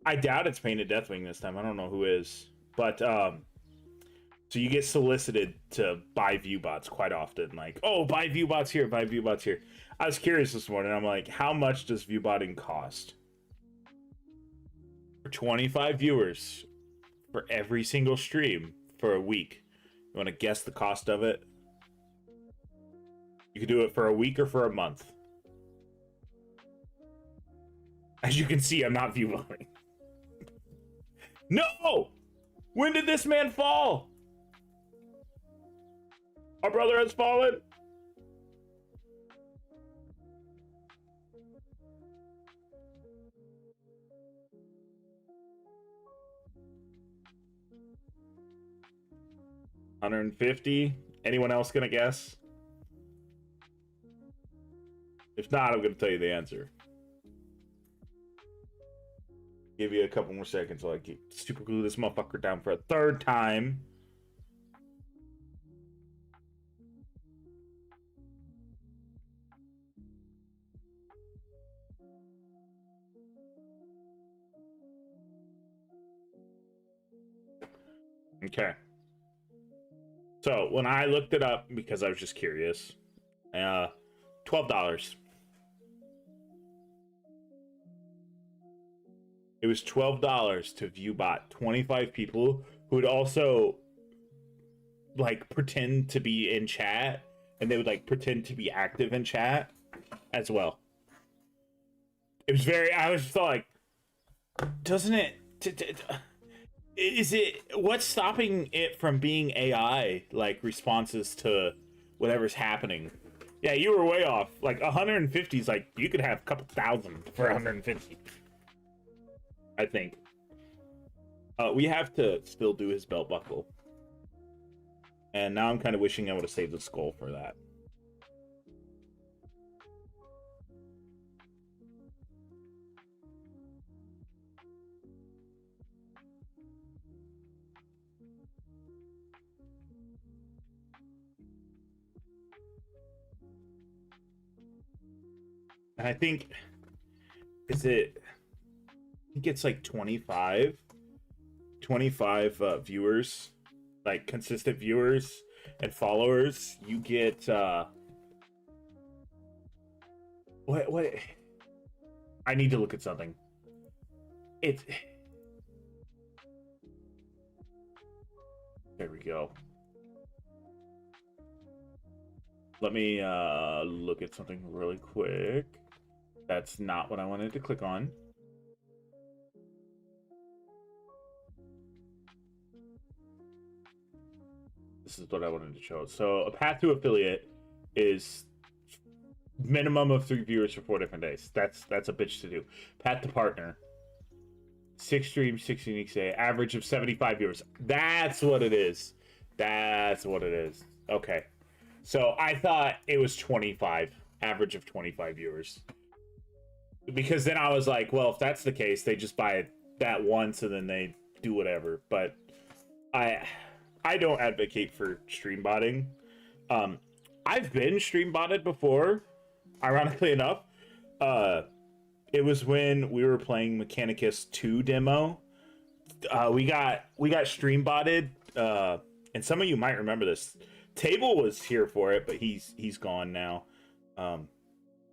I doubt it's Painted Deathwing this time. I don't know who is, but so you get solicited to buy view bots quite often. Like, oh, buy view bots here, buy view bots here. I was curious this morning. I'm like, how much does view botting cost? For 25 viewers for every single stream for a week. You want to guess the cost of it? You can do it for a week or for a month. As you can see, I'm not view botting. No! When did this man fall? Our brother has fallen. $150. Anyone else gonna guess? If not, I'm gonna tell you the answer. Give you a couple more seconds while I keep super glue this motherfucker down for a third time. Okay. So when I looked it up because I was just curious, $12. It was $12 to view bot 25 people who would also like pretend to be in chat, and they would like pretend to be active in chat as well. It was very. I was just like, doesn't it? Is it? What's stopping it from being AI like responses to whatever's happening? Yeah, you were way off. Like 150 is like you could have a couple thousand for 150. I think. We have to still do his belt buckle. And now I'm kind of wishing I would have saved the skull for that. And I think, I think it's like 25 viewers, like consistent viewers and followers. You get, what? I need to look at something. There we go. Let me look at something really quick. That's not what I wanted to click on. This is what I wanted to show. So a path to affiliate is minimum of 3 viewers for 4 different days. That's a bitch to do. Pat the partner. 6 streams, 6 unique day, average of 75 viewers. That's what it is. That's what it is. Okay. So I thought it was 25, average of 25 viewers. Because then I was like, well, if that's the case, they just buy that once and then they do whatever. But I don't advocate for stream botting. I've been stream botted before, ironically enough. It was when we were playing Mechanicus 2 demo. We got stream botted, and some of you might remember this. Table was here for it, but he's gone now.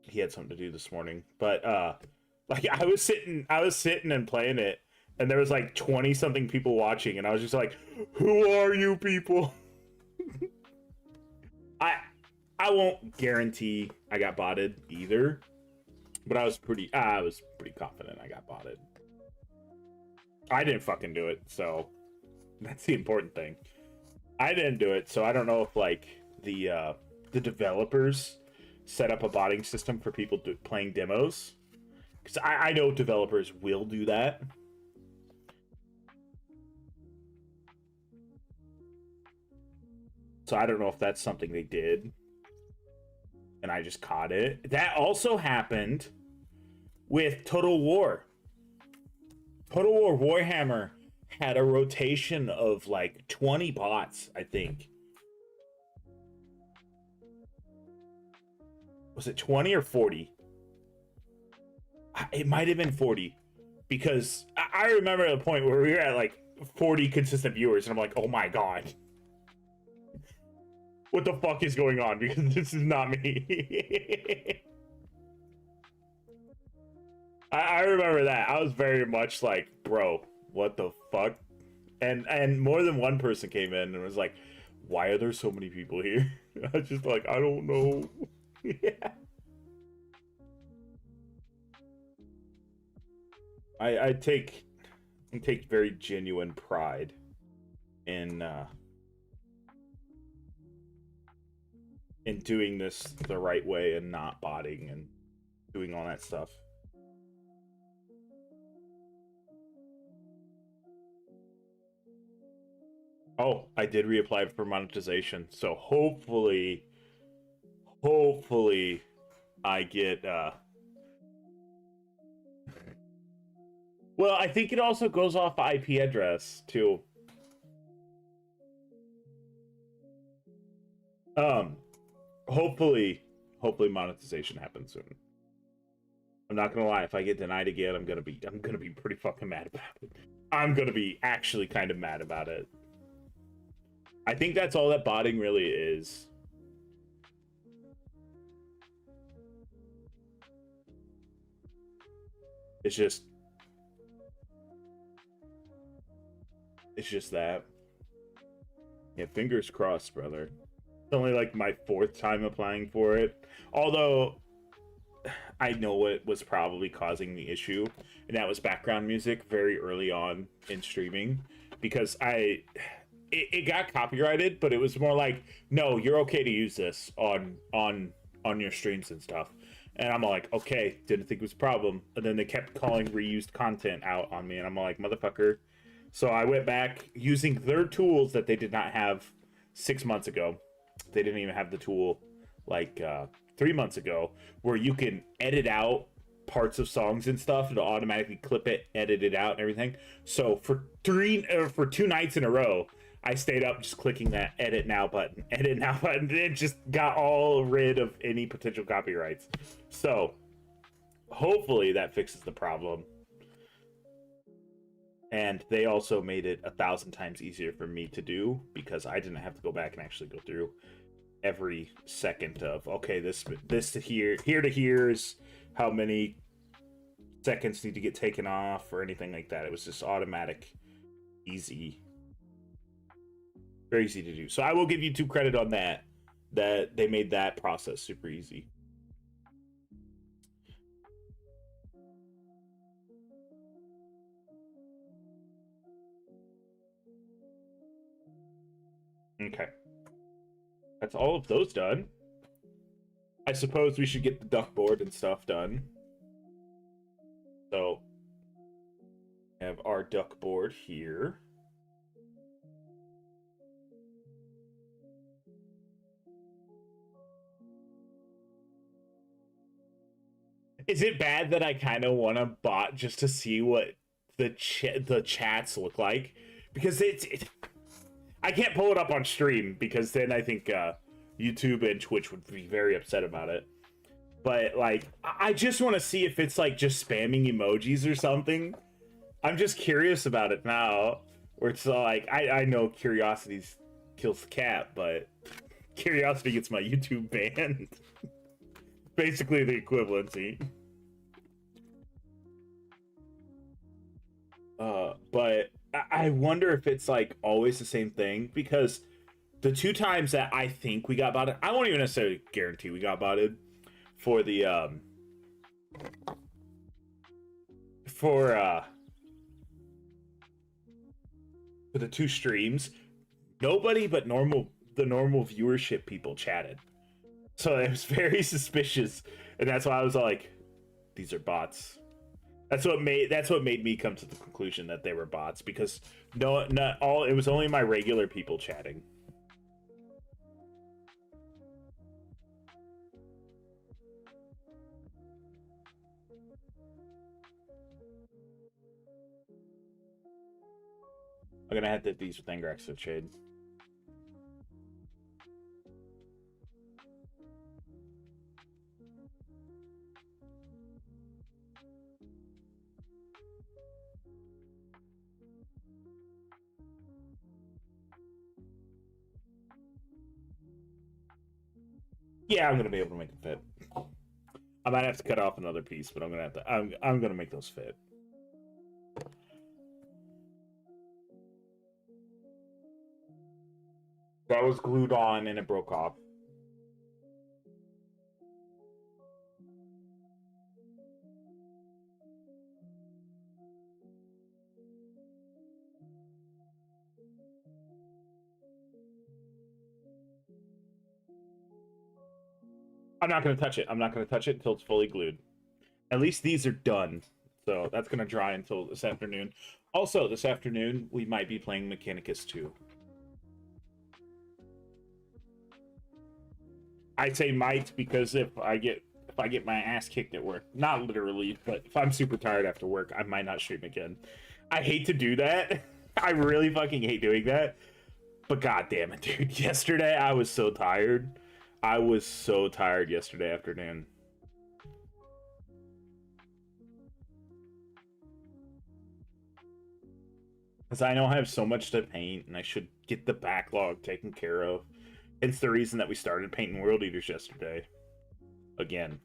He had something to do this morning. But like I was sitting and playing it, and there was like 20 something people watching, and I was just like, "Who are you people?" I won't guarantee I got botted either. But I was pretty confident I got botted. I didn't fucking do it, so that's the important thing. I didn't do it, so I don't know if like the developers set up a botting system for people playing demos. Because I know developers will do that. So I don't know if that's something they did. And I just caught it. That also happened with Total War. Total War Warhammer had a rotation of like 20 bots, I think. Was it 20 or 40? It might have been 40. Because I remember the point where we were at like 40 consistent viewers, and I'm like, oh my god. What the fuck is going on? Because this is not me. I remember that. I was very much like, bro, what the fuck? And more than one person came in and was like, why are there so many people here? I was just like, I don't know. Yeah. I take very genuine pride in doing this the right way and not botting and doing all that stuff. Oh, I did reapply for monetization, so hopefully I get well, I think it also goes off IP address too. Hopefully monetization happens soon. I'm not gonna lie, if I get denied again, I'm gonna be pretty fucking mad about it. I'm gonna be actually kind of mad about it. I think that's all that botting really is. It's just that. Yeah, fingers crossed, brother. It's only like my 4th time applying for it. Although I know what was probably causing the issue, and that was background music very early on in streaming, because it got copyrighted, but it was more like, no, you're okay to use this on your streams and stuff. And I'm like, okay, didn't think it was a problem. And then they kept calling reused content out on me, and I'm like, motherfucker. So I went back using their tools that they did not have 6 months ago. They didn't even have the tool like 3 months ago, where you can edit out parts of songs and stuff and automatically clip it, edit it out and everything. So for 2 nights in a row, I stayed up just clicking that edit now button, and it just got all rid of any potential copyrights. So hopefully that fixes the problem. And they also made it 1,000 times easier for me to do, because I didn't have to go back and actually go through every second of, okay, this to here to here is how many seconds need to get taken off or anything like that. It was just automatic, easy, very easy to do. So I will give you 2 credit on that they made that process super easy. Okay, that's all of those done. I suppose we should get the duck board and stuff done. So, we have our duck board here. Is it bad that I kind of want a bot just to see what the chats look like? Because I can't pull it up on stream because then I think YouTube and Twitch would be very upset about it. But like, I just want to see if it's like just spamming emojis or something. I'm just curious about it now. Where it's like, I know curiosity kills the cat, but curiosity gets my YouTube banned. Basically the equivalency. But I wonder if it's like always the same thing, because the 2 times that I think we got botted, I won't even necessarily guarantee we got botted for the for the 2 streams, nobody but the normal viewership people chatted. So it was very suspicious, and that's why I was like, these are bots. That's what made me come to the conclusion that they were bots, because it was only my regular people chatting. I'm gonna have to hit these with Angrax of Shade. Yeah, I'm gonna be able to make it fit. I might have to cut off another piece, but I'm gonna have to. I'm gonna make those fit. That was glued on and it broke off. I'm not gonna touch it. I'm not gonna touch it until it's fully glued. At least these are done. So that's gonna dry until this afternoon. Also, this afternoon we might be playing Mechanicus 2. I say might because if I get my ass kicked at work, not literally, but if I'm super tired after work, I might not stream again. I hate to do that. I really fucking hate doing that. But god damn it, dude. Yesterday I was so tired. I was so tired yesterday afternoon. Because I know I have so much to paint, and I should get the backlog taken care of. It's the reason that we started painting World Eaters yesterday. Again.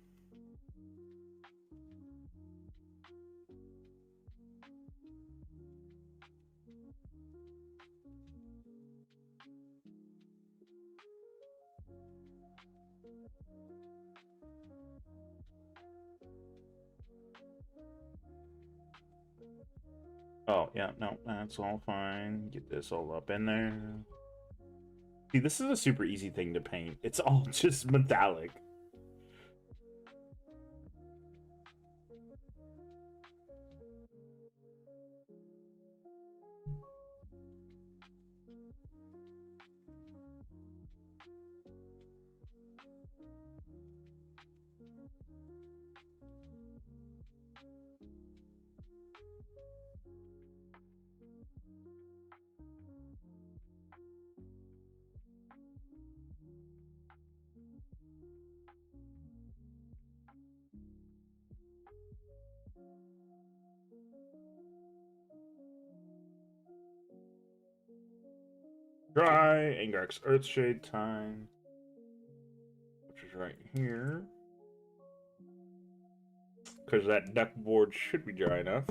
Oh, yeah, no, that's all fine. Get this all up in there. See, this is a super easy thing to paint. It's all just metallic. Dry, Angrax Earthshade time. Which is right here. Because that duck board should be dry enough.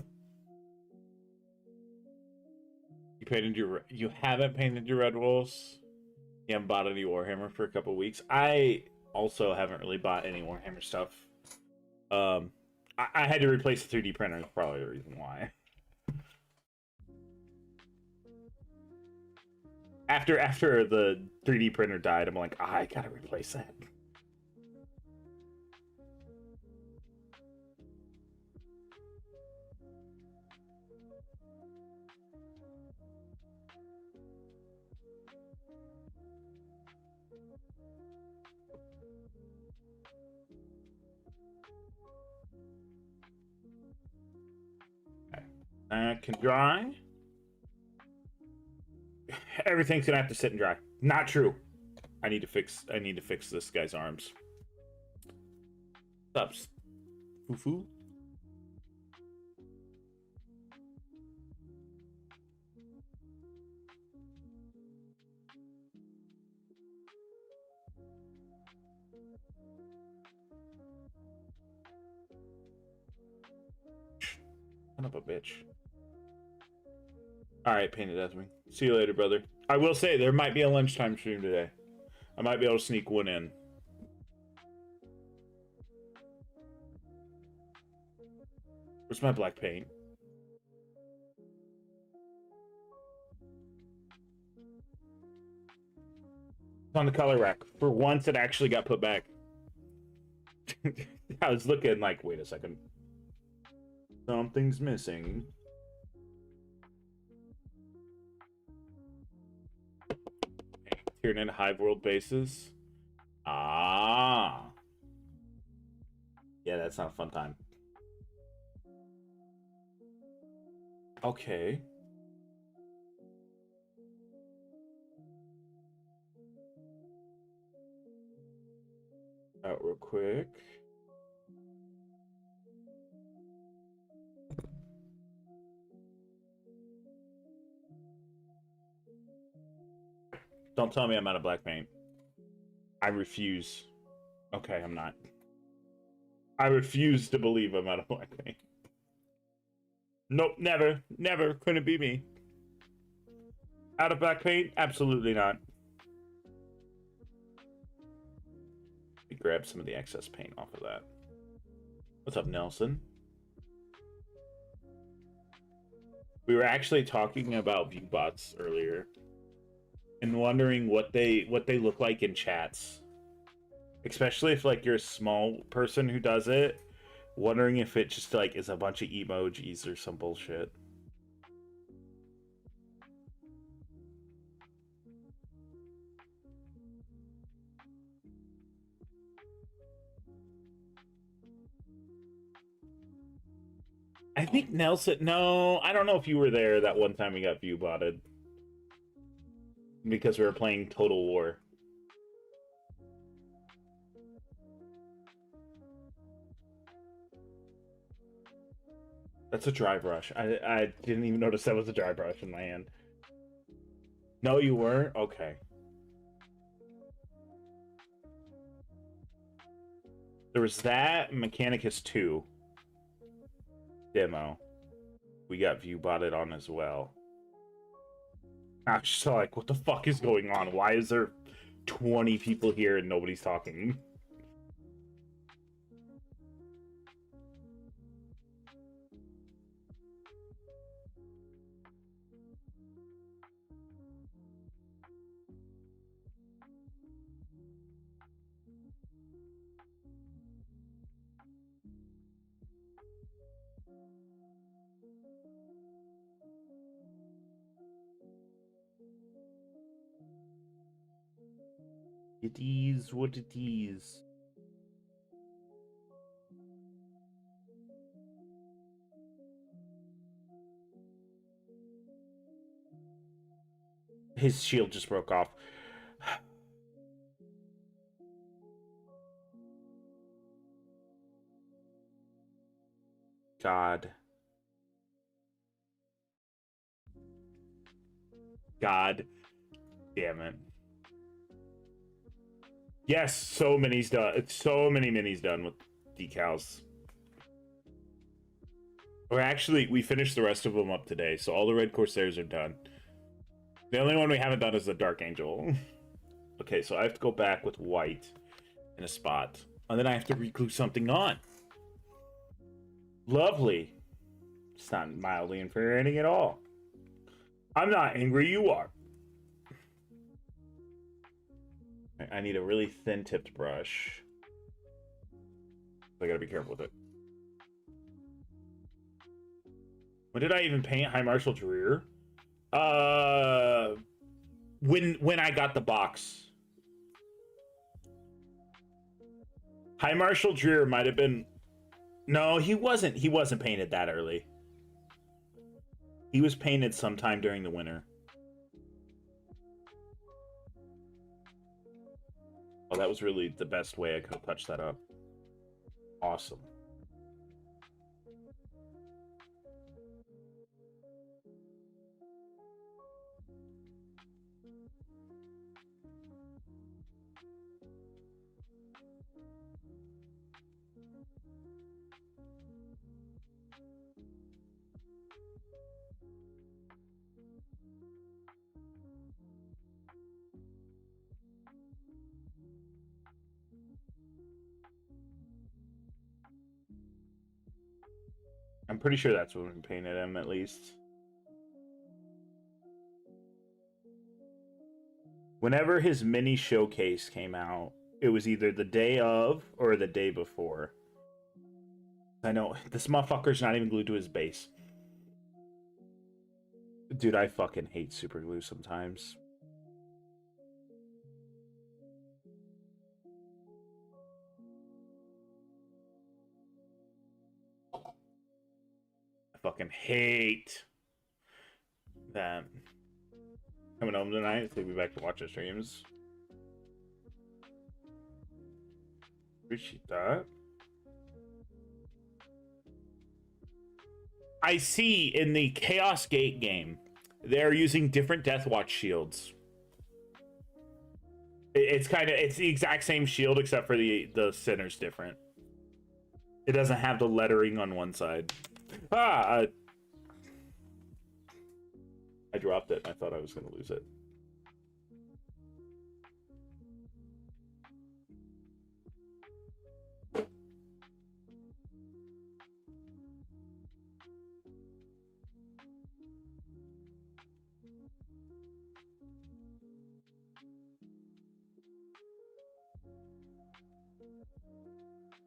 You haven't painted your red wolves? You haven't bought any Warhammer for a couple weeks? I also haven't really bought any Warhammer stuff. I had to replace the 3D printer, is probably the reason why. After the 3D printer died, I'm like, I gotta replace that. That can dry. Everything's gonna have to sit and dry. Not true. I need to fix this guy's arms. What's up, Fufu? Son of a bitch. Alright, Painted Deathwing. See you later, brother. I will say, there might be a lunchtime stream today. I might be able to sneak one in. Where's my black paint? It's on the color rack. For once, it actually got put back. I was looking like, wait a second. Something's missing. Tiered into Hive World bases. Ah. Yeah, that's not a fun time. Okay. Out real quick. Don't tell me I'm out of black paint. I refuse. Okay, I'm not. I refuse to believe I'm out of black paint. Nope, never. Never. Couldn't be me. Out of black paint? Absolutely not. Let me grab some of the excess paint off of that. What's up, Nelson? We were actually talking about viewbots earlier and wondering what they look like in chats. Especially if like you're a small person who does it, wondering if it just like is a bunch of emojis or some bullshit. I think Nelson, no, I don't know if you were there that one time we got viewbotted. Because we were playing Total War. That's a dry brush. I didn't even notice that was a dry brush in my hand. No, you weren't? Okay. There was that, Mechanicus 2 demo. We got viewbotted on as well. I was just like, what the fuck is going on? Why is there 20 people here and nobody's talking? It is what it is. His shield just broke off. God. God damn it. Yes, so many's done. It's so many minis done with decals. Or actually, we finished the rest of them up today, so all the Red Corsairs are done. The only one we haven't done is the Dark Angel. Okay, so I have to go back with white in a spot. And then I have to re-glue something on. Lovely. It's not mildly infuriating at all. I'm not angry, you are. I need a really thin-tipped brush. I gotta be careful with it. When did I even paint High Marshal Dreer? When I got the box. High Marshal Dreer might have been... No, he wasn't painted that early. He was painted sometime during the winter. Oh, that was really the best way I could have touched that up. Awesome. I'm pretty sure that's when we painted him, at least. Whenever his mini showcase came out, it was either the day of or the day before. I know, this motherfucker's not even glued to his base. Dude, I fucking hate super glue sometimes. I fucking hate that. Coming home tonight, so we'll be back to watch the streams. Appreciate that. I see in the Chaos Gate game, they're using different Deathwatch shields. It's the exact same shield except for the center's different. It doesn't have the lettering on one side. I dropped it. I thought I was going to lose it.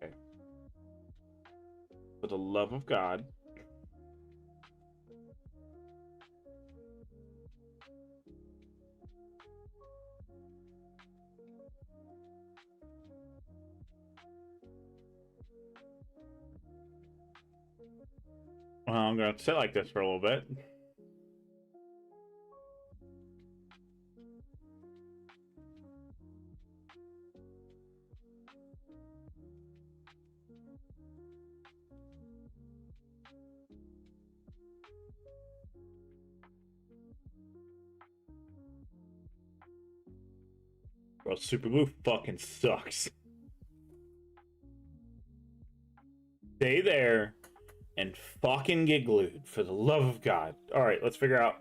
Okay. For the love of God. Well, I'm going to sit like this for a little bit. Bro, super glue fucking sucks. Stay there and fucking get glued, for the love of God. All right, let's figure out.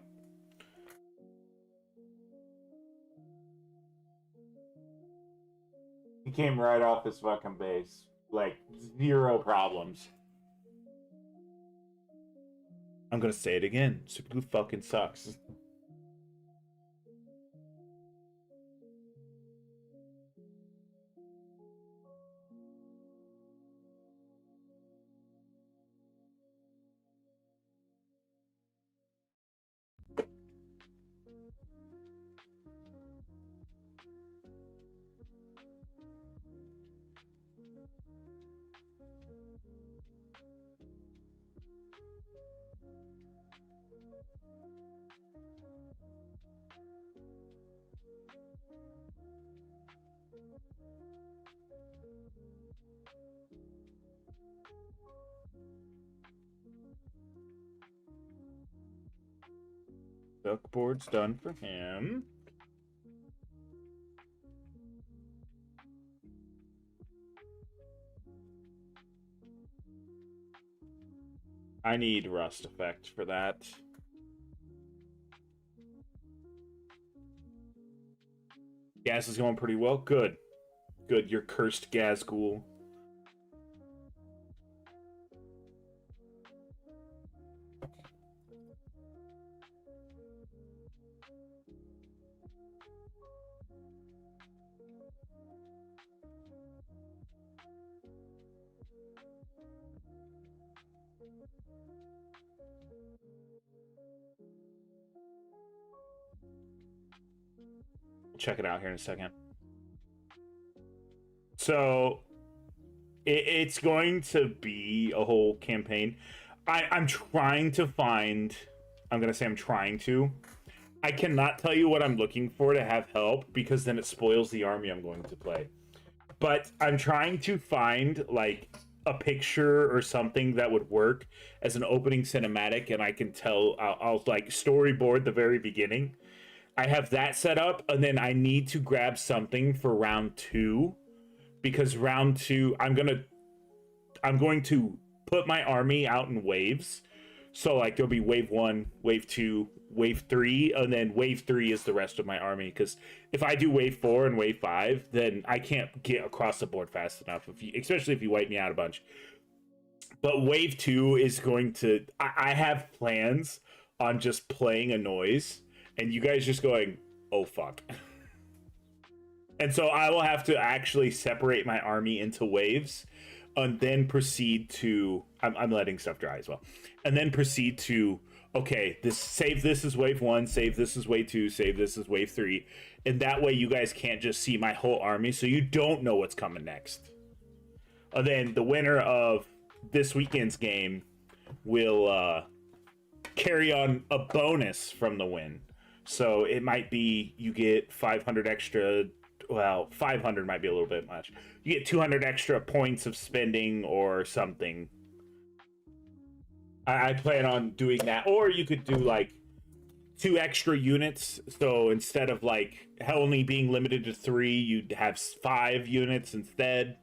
He came right off his fucking base. Like, zero problems. I'm gonna say it again. Super glue fucking sucks. Duckboard's done for him. I need rust effect for that. Gas is going pretty well. Good. Good, you're cursed Gazghoul. Check it out here in a second. So it's going to be a whole campaign. I'm trying to find I'm going to say I'm trying to. I cannot tell you what I'm looking for to have help, because then it spoils the army I'm going to play. But I'm trying to find, like, a picture or something that would work as an opening cinematic, and I can tell, I'll like, storyboard the very beginning. I have that set up, and then I need to grab something for round 2, because round 2, I'm going to put my army out in waves. So, like, there'll be wave 1, wave 2, wave 3, and then wave 3 is the rest of my army. Because if I do wave 4 and wave 5, then I can't get across the board fast enough, especially if you wipe me out a bunch. But wave 2 is going to... I have plans on just playing a noise, and you guys just going, oh, fuck. And so I will have to actually separate my army into waves, and then proceed to... I'm letting stuff dry as well. And then proceed to, okay, save this as wave 1, save this as wave 2, save this as wave 3. And that way you guys can't just see my whole army, so you don't know what's coming next. And then the winner of this weekend's game will carry on a bonus from the win. So it might be you get 500 extra... Well, 500 might be a little bit much. You get 200 extra points of spending or something. I plan on doing that. Or you could do, like, 2 extra units. So instead of, like, only being limited to 3, you'd have 5 units instead.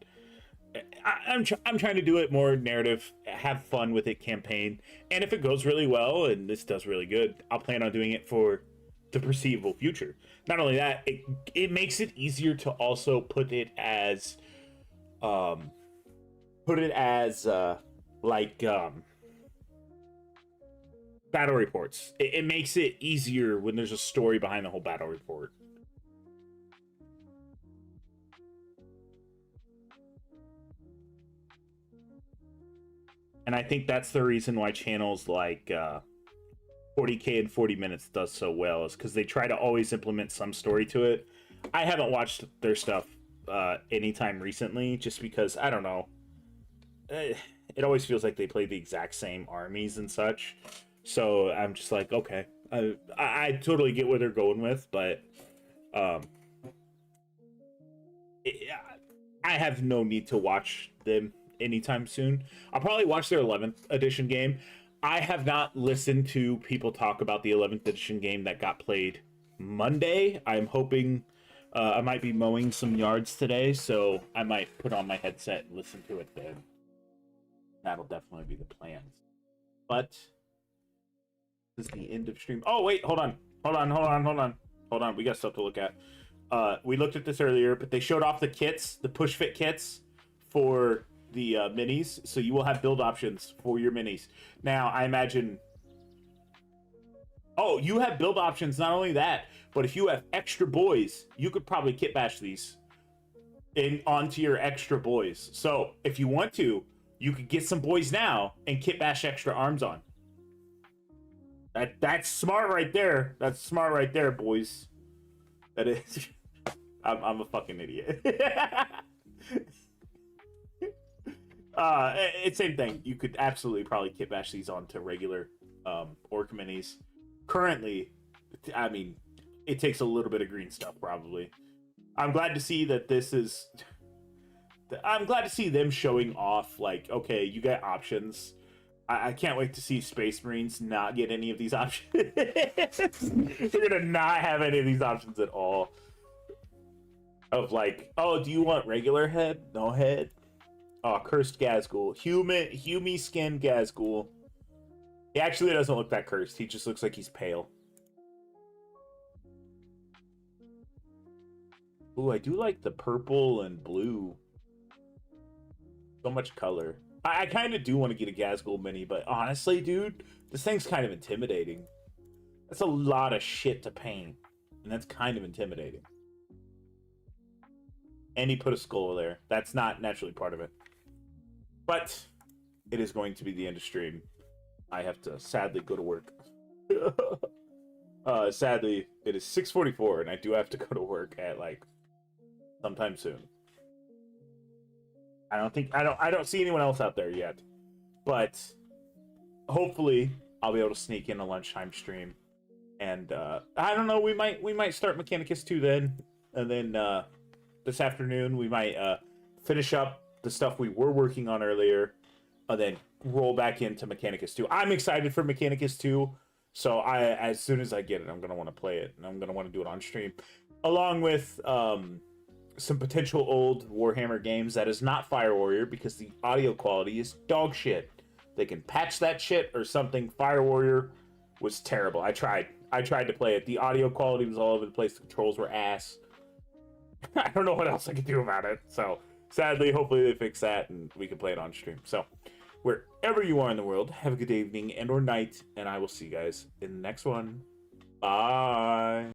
I'm trying to do it more narrative, have fun with it campaign. And if it goes really well, and this does really good, I'll plan on doing it for the foreseeable future. Not only that, it makes it easier to also put it as battle reports. It makes it easier when there's a story behind the whole battle report. And I think that's the reason why channels like 40K in 40 minutes does so well, is because they try to always implement some story to it. I haven't watched their stuff anytime recently, just because, I don't know, it always feels like they play the exact same armies and such. So I'm just like, okay, I totally get where they're going with, but I have no need to watch them anytime soon. I'll probably watch their 11th edition game. I have not listened to people talk about the 11th edition game that got played Monday. I'm hoping I might be mowing some yards today, so I might put on my headset and listen to it then. That'll definitely be the plan. But this is the end of stream. Oh, wait, hold on. Hold on. We got stuff to look at. We looked at this earlier, but they showed off the kits, the push fit kits for the minis, so you will have build options for your minis. Now, I imagine... Oh, you have build options, not only that, but if you have extra boys, you could probably kit bash these onto your extra boys. So, if you want to, you could get some boys now and kit bash extra arms on. That's smart right there. That's smart right there, boys. That is... I'm a fucking idiot. It's same thing. You could absolutely probably kit bash these onto regular orc minis. Currently, I mean, it takes a little bit of green stuff, probably. I'm glad to see that this is... I'm glad to see them showing off, like, okay, you get options. I can't wait to see Space Marines not get any of these options. They're gonna not have any of these options at all. Of like, oh, do you want regular head? No head. Oh, cursed Gazgul. Humi skin Gazgul. He actually doesn't look that cursed. He just looks like he's pale. Ooh, I do like the purple and blue. So much color. I kind of do want to get a Gazgul mini, but honestly, dude, this thing's kind of intimidating. That's a lot of shit to paint, and that's kind of intimidating. And he put a skull there. That's not naturally part of it. But it is going to be the end of stream. I have to sadly go to work. Sadly, it is 6:44, and I do have to go to work at like sometime soon. I don't see anyone else out there yet, but hopefully I'll be able to sneak in a lunchtime stream. And I don't know, we might start Mechanicus 2 then. And then this afternoon we might finish up the stuff we were working on earlier, and then roll back into Mechanicus 2. I'm excited for Mechanicus 2, so as soon as I get it, I'm going to want to play it, and I'm going to want to do it on stream, along with some potential old Warhammer games that is not Fire Warrior, because the audio quality is dog shit. They can patch that shit or something. Fire Warrior was terrible. I tried to play it. The audio quality was all over the place. The controls were ass. I don't know what else I could do about it, so sadly, hopefully they fix that and we can play it on stream. So, wherever you are in the world, have a good evening and or night, and I will see you guys in the next one. Bye.